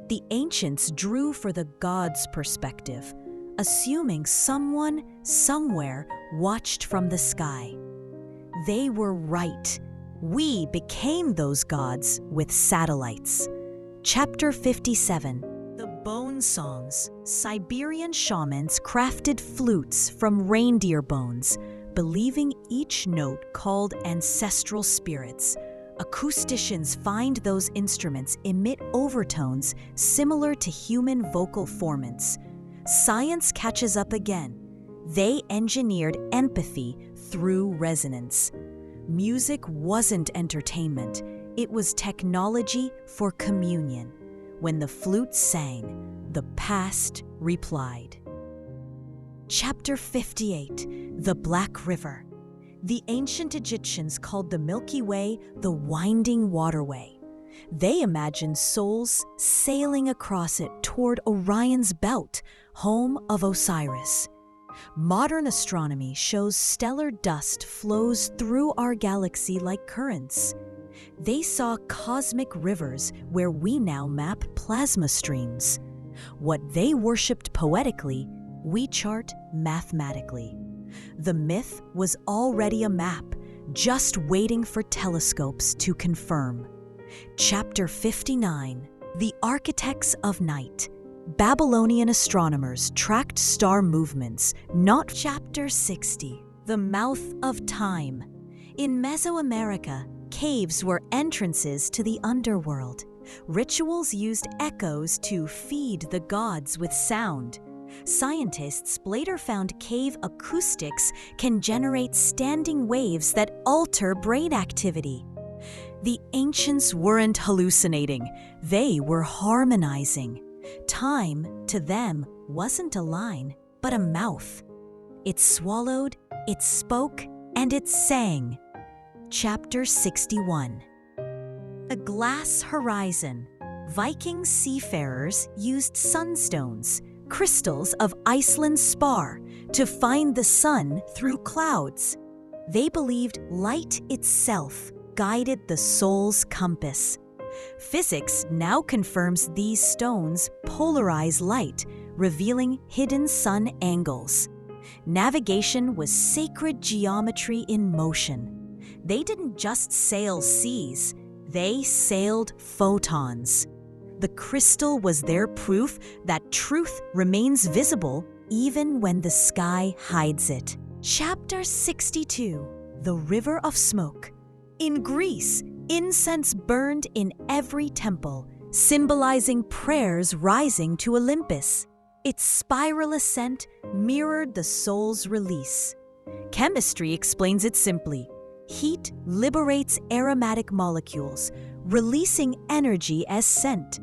The ancients drew for the gods' perspective, assuming someone, somewhere, watched from the sky. They were right. We became those gods with satellites. Chapter 57, The Bone Songs. Siberian shamans crafted flutes from reindeer bones, believing each note called ancestral spirits. Acousticians find those instruments emit overtones similar to human vocal formants. Science catches up again. They engineered empathy through resonance. Music wasn't entertainment, it was technology for communion. When the flute sang, the past replied. Chapter 58, The Black River. The ancient Egyptians called the Milky Way the winding waterway. They imagined souls sailing across it toward Orion's belt, home of Osiris. Modern astronomy shows stellar dust flows through our galaxy like currents. They saw cosmic rivers where we now map plasma streams. What they worshipped poetically, we chart mathematically. The myth was already a map, just waiting for telescopes to confirm. Chapter 59, The Architects of Night. Babylonian astronomers tracked star movements, not. Chapter 60, The Mouth of Time. In Mesoamerica, caves were entrances to the underworld. Rituals used echoes to feed the gods with sound. Scientists later found cave acoustics can generate standing waves that alter brain activity. The ancients weren't hallucinating, they were harmonizing. Time, to them, wasn't a line, but a mouth. It swallowed, it spoke, and it sang. Chapter 61, A Glass Horizon. Viking seafarers used sunstones, crystals of Iceland's spar, to find the sun through clouds. They believed light itself guided the soul's compass. Physics now confirms these stones polarize light, revealing hidden sun angles. Navigation was sacred geometry in motion. They didn't just sail seas, they sailed photons. The crystal was their proof that truth remains visible even when the sky hides it. Chapter 62, The River of Smoke. In Greece, incense burned in every temple, symbolizing prayers rising to Olympus. Its spiral ascent mirrored the soul's release. Chemistry explains it simply. Heat liberates aromatic molecules, releasing energy as scent.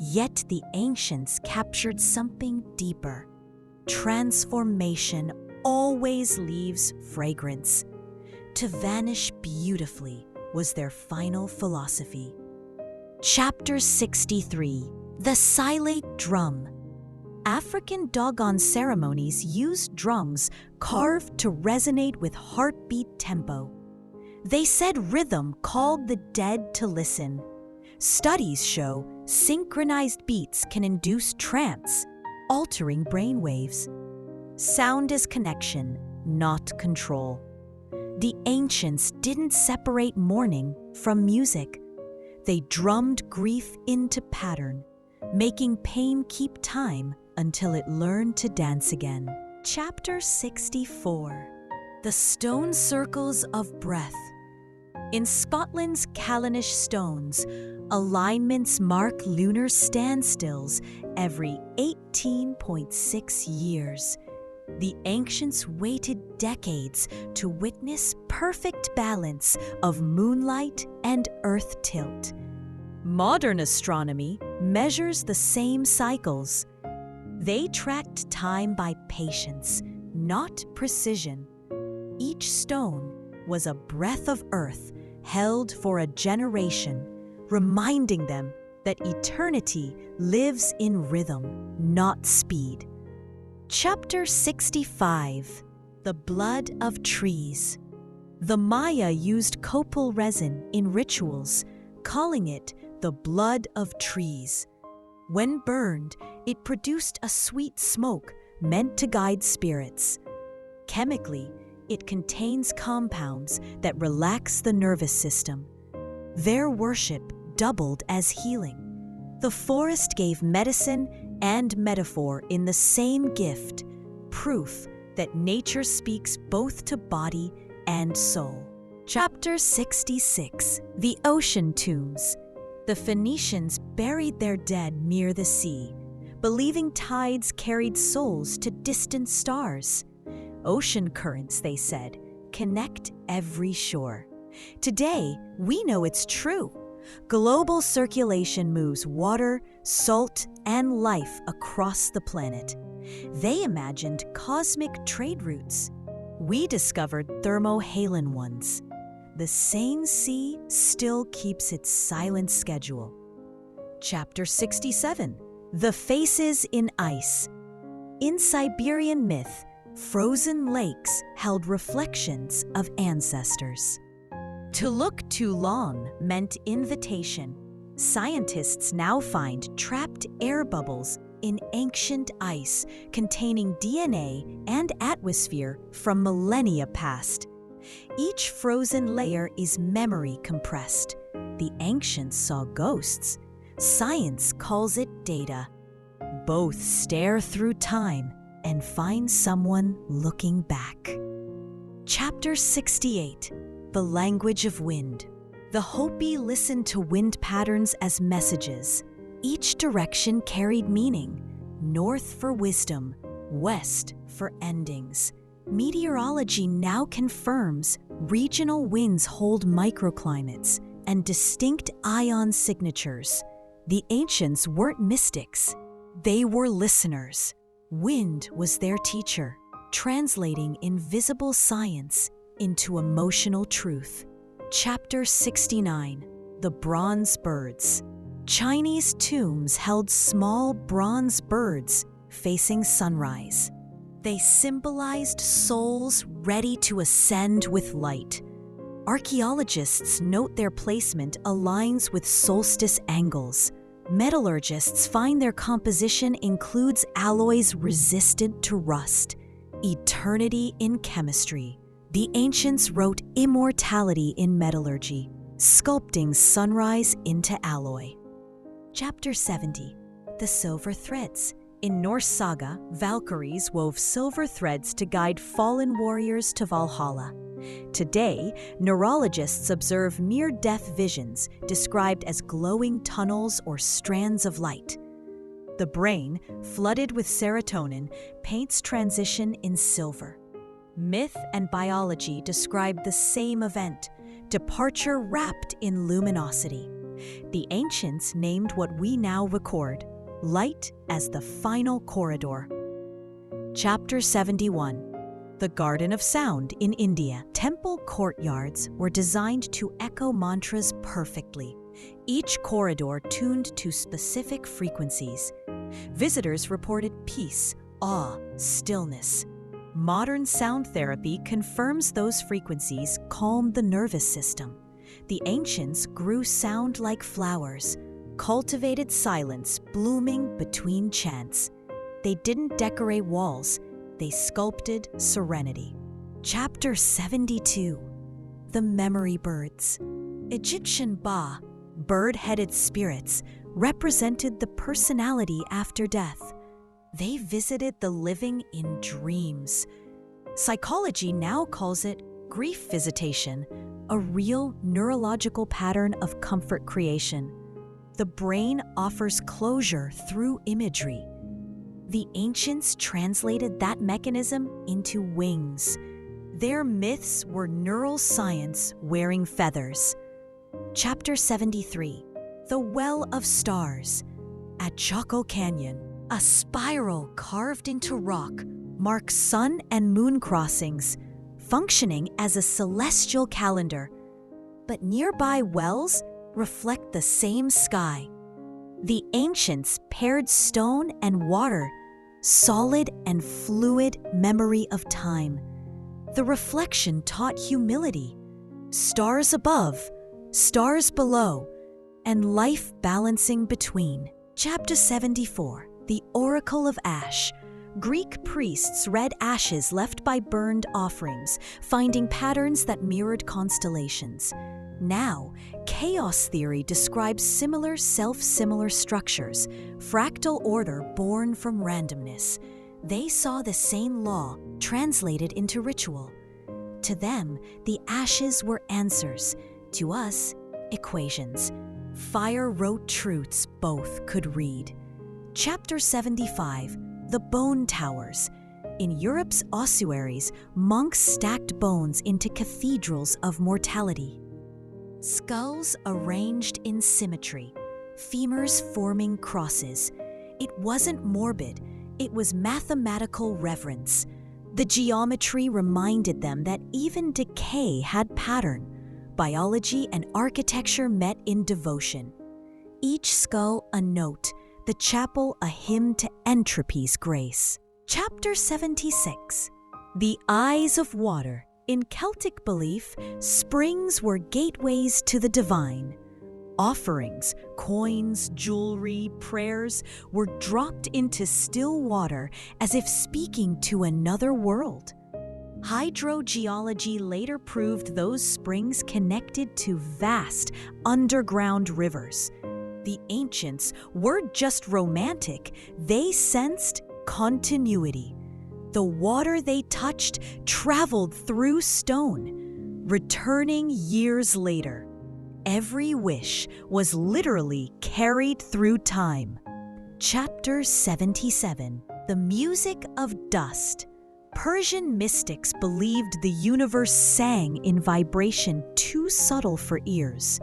Yet the ancients captured something deeper. Transformation always leaves fragrance. To vanish beautifully was their final philosophy. Chapter 63, The Silent Drum. African dogon ceremonies used drums carved to resonate with heartbeat tempo. They said rhythm called the dead to listen. Studies show synchronized beats can induce trance, altering brain waves. Sound is connection, not control. The ancients didn't separate mourning from music. They drummed grief into pattern, making pain keep time until it learned to dance again. Chapter 64, The Stone Circles of Breath. In Scotland's Callanish stones, alignments mark lunar standstills every 18.6 years. The ancients waited decades to witness perfect balance of moonlight and earth tilt. Modern astronomy measures the same cycles. They tracked time by patience, not precision. Each stone was a breath of earth held for a generation, reminding them that eternity lives in rhythm, not speed. Chapter 65. The Blood of Trees. The Maya used copal resin in rituals, calling it the blood of trees. When burned, it produced a sweet smoke meant to guide spirits. Chemically, it contains compounds that relax the nervous system. Their worship doubled as healing. The forest gave medicine and metaphor in the same gift, proof that nature speaks both to body and soul. Chapter 66. The Ocean Tombs. The Phoenicians buried their dead near the sea, believing tides carried souls to distant stars. Ocean currents, they said, connect every shore. Today, we know it's true. Global circulation moves water, salt, and life across the planet. They imagined cosmic trade routes. We discovered thermohaline ones. The same sea still keeps its silent schedule. Chapter 67. The Faces in Ice. In Siberian myth, frozen lakes held reflections of ancestors. To look too long meant invitation. Scientists now find trapped air bubbles in ancient ice containing DNA and atmosphere from millennia past. Each frozen layer is memory compressed. The ancients saw ghosts. Science calls it data. Both stare through time and find someone looking back. Chapter 68. The Language of Wind. The Hopi listened to wind patterns as messages. Each direction carried meaning. North for wisdom, west for endings. Meteorology now confirms regional winds hold microclimates and distinct ion signatures. The ancients weren't mystics. They were listeners. Wind was their teacher, translating invisible science into emotional truth. Chapter 69. The Bronze Birds. Chinese tombs held small bronze birds facing sunrise. They symbolized souls ready to ascend with light. Archaeologists note their placement aligns with solstice angles. Metallurgists find their composition includes alloys resistant to rust. Eternity in chemistry. The ancients wrote immortality in metallurgy, sculpting sunrise into alloy. Chapter 70. The Silver Threads. In Norse saga, Valkyries wove silver threads to guide fallen warriors to Valhalla. Today, neurologists observe near-death visions described as glowing tunnels or strands of light. The brain, flooded with serotonin, paints transition in silver. Myth and biology describe the same event, departure wrapped in luminosity. The ancients named what we now record, light as the final corridor. Chapter 71. The Garden of Sound in India. Temple courtyards were designed to echo mantras perfectly, each corridor tuned to specific frequencies. Visitors reported peace, awe, stillness. Modern sound therapy confirms those frequencies calm the nervous system. The ancients grew sound like flowers, cultivated silence blooming between chants. They didn't decorate walls, they sculpted serenity. Chapter 72. The Memory Birds. Egyptian Ba, bird-headed spirits, represented the personality after death. They visited the living in dreams. Psychology now calls it Grief visitation, a real neurological pattern of comfort creation. The brain offers closure through imagery. The ancients translated that mechanism into wings. Their myths were neural science wearing feathers. Chapter 73, The Well of Stars. At Chaco Canyon, a spiral carved into rock marks sun and moon crossings, functioning as a celestial calendar. But nearby wells reflect the same sky. The ancients paired stone and water, solid and fluid memory of time. The reflection taught humility, stars above, stars below, and life balancing between. Chapter 74, The Oracle of Ash. Greek priests read ashes left by burned offerings, finding patterns that mirrored constellations. Now, chaos theory describes similar self-similar structures, fractal order born from randomness. They saw the same law translated into ritual. To them, the ashes were answers. To us, equations. Fire wrote truths both could read. Chapter 75, The Bone Towers. In Europe's ossuaries, monks stacked bones into cathedrals of mortality. Skulls arranged in symmetry, femurs forming crosses. It wasn't morbid, it was mathematical reverence. The geometry reminded them that even decay had pattern. Biology and architecture met in devotion. Each skull a note, the chapel a hymn to entropy's grace. Chapter 76, The Eyes of Water. In Celtic belief, springs were gateways to the divine. Offerings, coins, jewelry, prayers were dropped into still water as if speaking to another world. Hydrogeology later proved those springs connected to vast underground rivers. The ancients weren't just romantic, they sensed continuity. The water they touched traveled through stone, returning years later. Every wish was literally carried through time. Chapter 77, The Music of Dust. Persian mystics believed the universe sang in vibration too subtle for ears.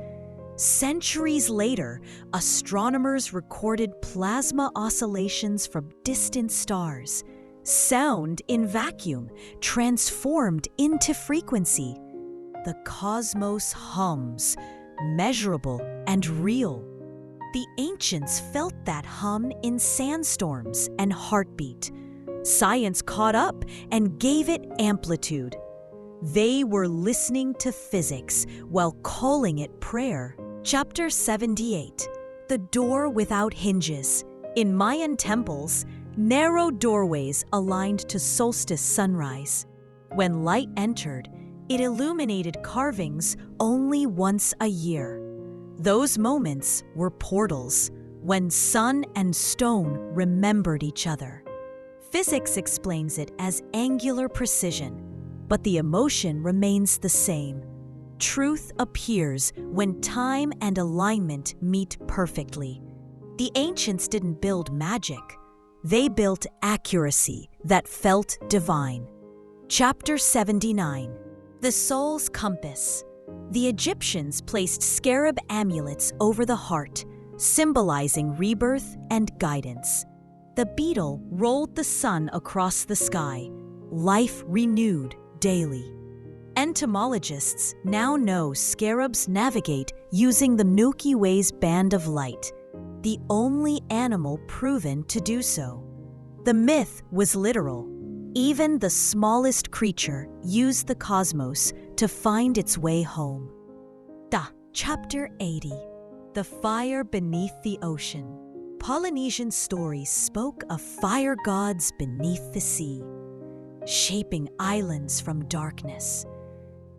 Centuries later, astronomers recorded plasma oscillations from distant stars. Sound in vacuum transformed into frequency. The cosmos hums, measurable and real. The ancients felt that hum in sandstorms and heartbeat. Science caught up and gave it amplitude. They were listening to physics while calling it prayer. Chapter 78, The Door Without Hinges. In Mayan temples, narrow doorways aligned to solstice sunrise. When light entered, it illuminated carvings only once a year. Those moments were portals, when sun and stone remembered each other. Physics explains it as angular precision, but the emotion remains the same. Truth appears when time and alignment meet perfectly. The ancients didn't build magic. They built accuracy that felt divine. Chapter 79, The Soul's Compass. The Egyptians placed scarab amulets over the heart, symbolizing rebirth and guidance. The beetle rolled the sun across the sky, life renewed daily. Entomologists now know scarabs navigate using the Milky Way's band of light, the only animal proven to do so. The myth was literal. Even the smallest creature used the cosmos to find its way home. Chapter 80, The Fire Beneath the Ocean. Polynesian stories spoke of fire gods beneath the sea, shaping islands from darkness.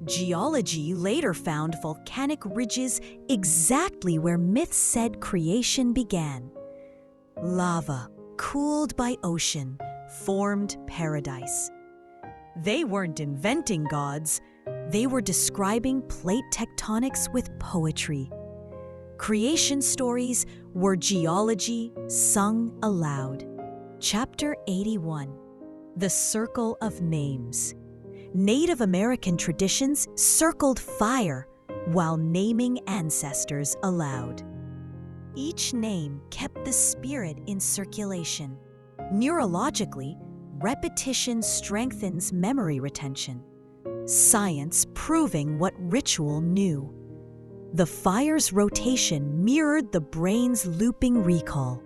Geology later found volcanic ridges exactly where myths said creation began. Lava, cooled by ocean, formed paradise. They weren't inventing gods, They were describing plate tectonics with poetry. Creation stories were geology sung aloud. Chapter 81. The Circle of Names. Native American traditions circled fire while naming ancestors aloud. Each name kept the spirit in circulation. Neurologically, repetition strengthens memory retention. Science proving what ritual knew. The fire's rotation mirrored the brain's looping recall.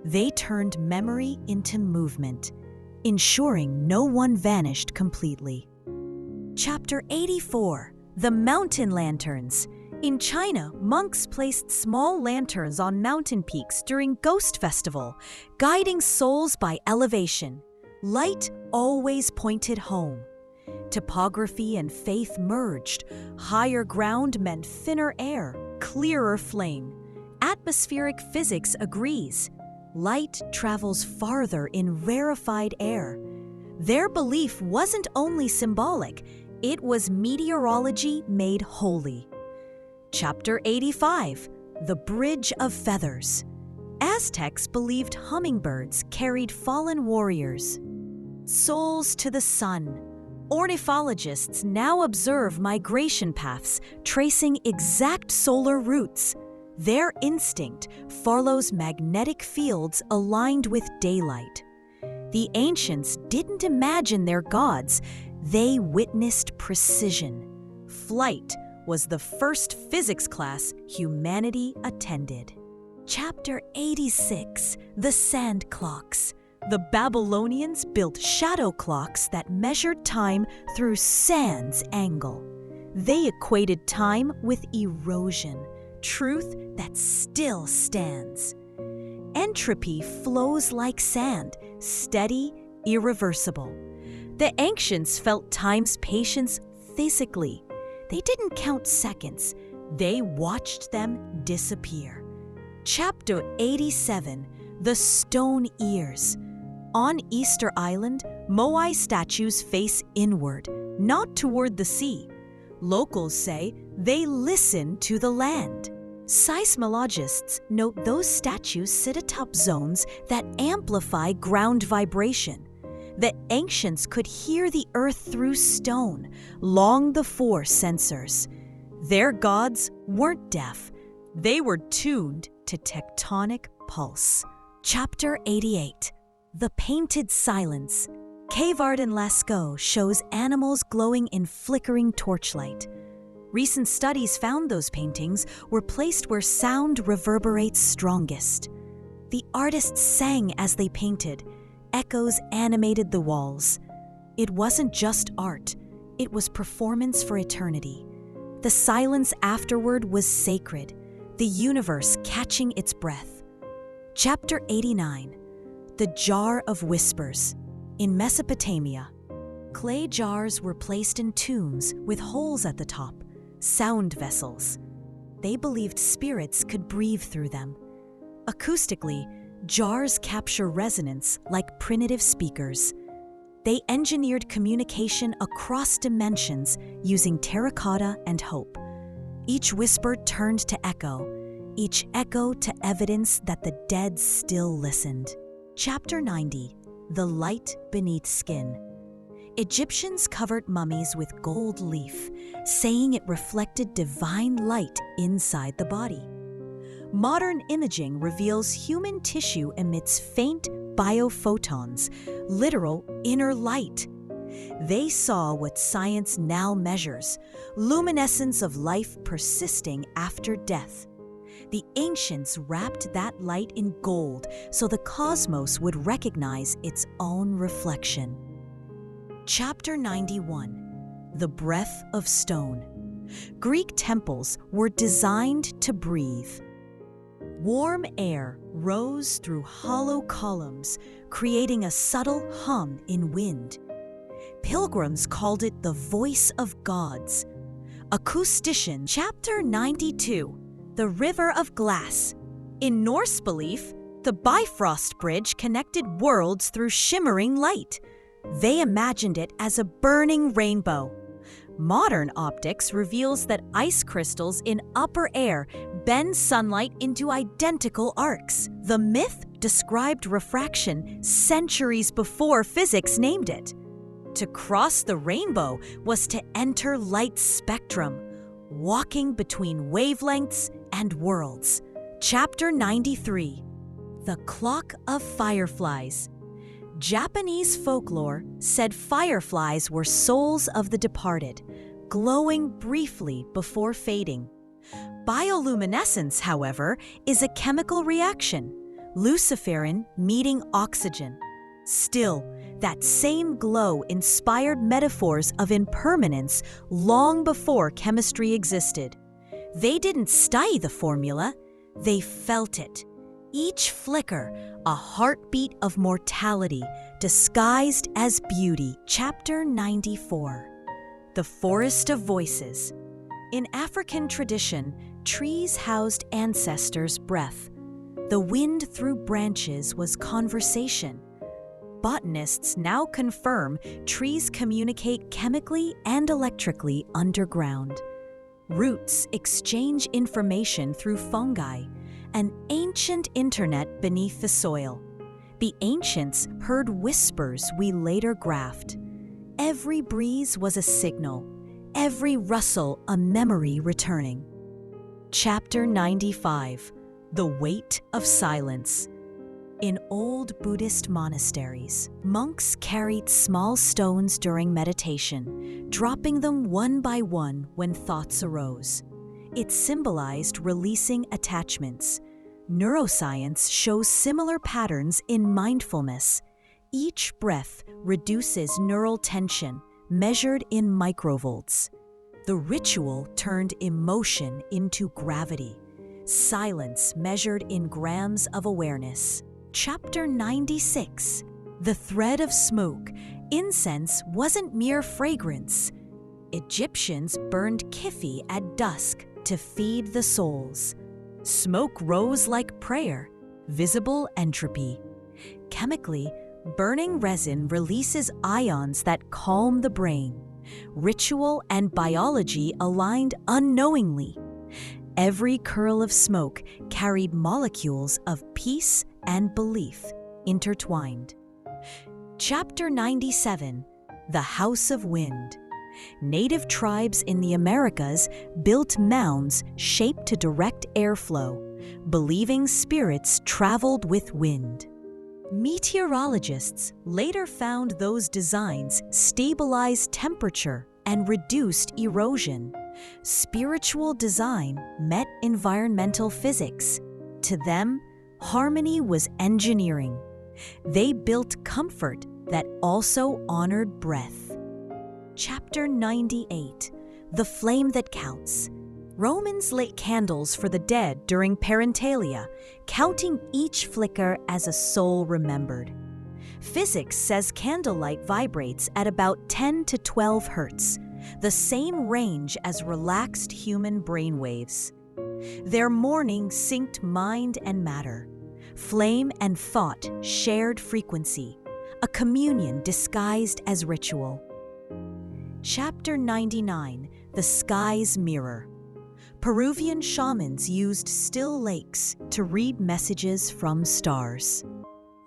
They turned memory into movement, ensuring no one vanished completely. Chapter 84. The Mountain Lanterns. In China, monks placed small lanterns on mountain peaks during Ghost Festival, guiding souls by elevation. Light always pointed home. Topography and faith merged. Higher ground meant thinner air, clearer flame. Atmospheric physics agrees. Light travels farther in rarefied air. Their belief wasn't only symbolic, it was meteorology made holy. Chapter 85. The Bridge of Feathers. Aztecs believed hummingbirds carried fallen warriors. Souls to the sun. Ornithologists now observe migration paths tracing exact solar routes. Their instinct follows magnetic fields aligned with daylight. The ancients didn't imagine their gods, they witnessed precision. Flight was the first physics class humanity attended. Chapter 86. The Sand Clocks. The Babylonians built shadow clocks that measured time through sand's angle. They equated time with erosion, truth that still stands. Entropy flows like sand, steady, irreversible. The ancients felt time's patience physically. They didn't count seconds. They watched them disappear. Chapter 87. The Stone Ears. On Easter Island, Moai statues face inward, not toward the sea. Locals say they listen to the land. Seismologists note those statues sit atop zones that amplify ground vibration. The ancients could hear the earth through stone, long before sensors. Their gods weren't deaf. They were tuned to tectonic pulse. Chapter 88. The Painted Silence. Cave art in Lascaux shows animals glowing in flickering torchlight. Recent studies found those paintings were placed where sound reverberates strongest. The artists sang as they painted. Echoes animated the walls. It wasn't just art, it was performance for eternity. The silence afterward was sacred, the universe catching its breath. Chapter 89. The Jar of Whispers. In Mesopotamia, clay jars were placed in tombs with holes at the top, sound vessels. They believed spirits could breathe through them. Acoustically, jars capture resonance like primitive speakers. They engineered communication across dimensions using terracotta and hope. Each whisper turned to echo, each echo to evidence that the dead still listened. Chapter 90. The Light Beneath Skin. Egyptians covered mummies with gold leaf, saying it reflected divine light inside the body. Modern imaging reveals human tissue emits faint biophotons, literal inner light. They saw what science now measures, luminescence of life persisting after death. The ancients wrapped that light in gold so the cosmos would recognize its own reflection. Chapter 91. The Breath of Stone. Greek temples were designed to breathe. Warm air rose through hollow columns, creating a subtle hum in wind. Pilgrims called it the voice of gods. Acoustician. Chapter 92. The River of Glass. In Norse belief, the Bifrost Bridge connected worlds through shimmering light. They imagined it as a burning rainbow. Modern optics reveals that ice crystals in upper air bend sunlight into identical arcs. The myth described refraction centuries before physics named it. To cross the rainbow was to enter light's spectrum, walking between wavelengths and worlds. Chapter 93. The Clock of Fireflies. Japanese folklore said fireflies were souls of the departed, glowing briefly before fading. Bioluminescence, however, is a chemical reaction, luciferin meeting oxygen. Still, that same glow inspired metaphors of impermanence long before chemistry existed. They didn't study the formula, they felt it. Each flicker, a heartbeat of mortality, disguised as beauty. Chapter 94. The Forest of Voices. In African tradition, trees housed ancestors' breath. The wind through branches was conversation. Botanists now confirm trees communicate chemically and electrically underground. Roots exchange information through fungi, an ancient internet beneath the soil. The ancients heard whispers we later graphed. Every breeze was a signal, every rustle a memory returning. Chapter 95. The Weight of Silence. In old Buddhist monasteries, monks carried small stones during meditation, dropping them one by one when thoughts arose. It symbolized releasing attachments. Neuroscience shows similar patterns in mindfulness. Each breath reduces neural tension, measured in microvolts. The ritual turned emotion into gravity. Silence measured in grams of awareness. Chapter 96. The Thread of Smoke. Incense wasn't mere fragrance. Egyptians burned kifi at dusk to feed the souls. Smoke rose like prayer, visible entropy. Chemically, burning resin releases ions that calm the brain. Ritual and biology aligned unknowingly. Every curl of smoke carried molecules of peace and belief intertwined. Chapter 97. The House of Wind. Native tribes in the Americas built mounds shaped to direct airflow, believing spirits traveled with wind. Meteorologists later found those designs stabilized temperature and reduced erosion. Spiritual design met environmental physics. To them, harmony was engineering. They built comfort that also honored breath. Chapter 98. The Flame That Counts. Romans lit candles for the dead during parentalia, counting each flicker as a soul remembered. Physics says candlelight vibrates at about 10 to 12 hertz, the same range as relaxed human brainwaves. Their mourning synced mind and matter. Flame and thought shared frequency, a communion disguised as ritual. Chapter 99. The Sky's Mirror. Peruvian shamans used still lakes to read messages from stars.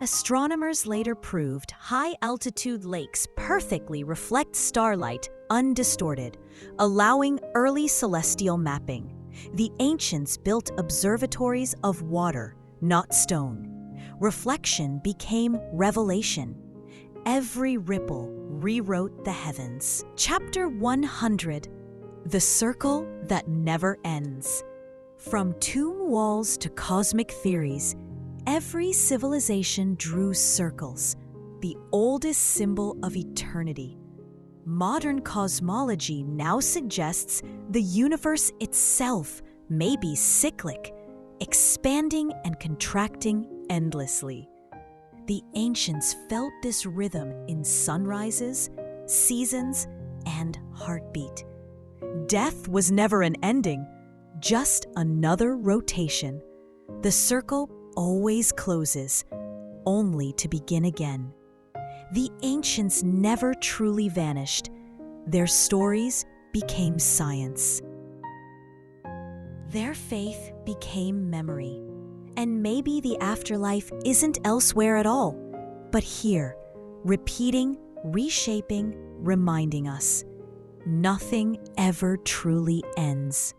Astronomers later proved high-altitude lakes perfectly reflect starlight undistorted, allowing early celestial mapping. The ancients built observatories of water, not stone. Reflection became revelation. Every ripple rewrote the heavens. Chapter 100. The Circle That Never Ends. From tomb walls to cosmic theories, every civilization drew circles, the oldest symbol of eternity. Modern cosmology now suggests the universe itself may be cyclic, expanding and contracting endlessly. The ancients felt this rhythm in sunrises, seasons, and heartbeat. Death was never an ending, just another rotation. The circle always closes, only to begin again. The ancients never truly vanished. Their stories became science. Their faith became memory. And maybe the afterlife isn't elsewhere at all, but here, repeating, reshaping, reminding us, nothing ever truly ends.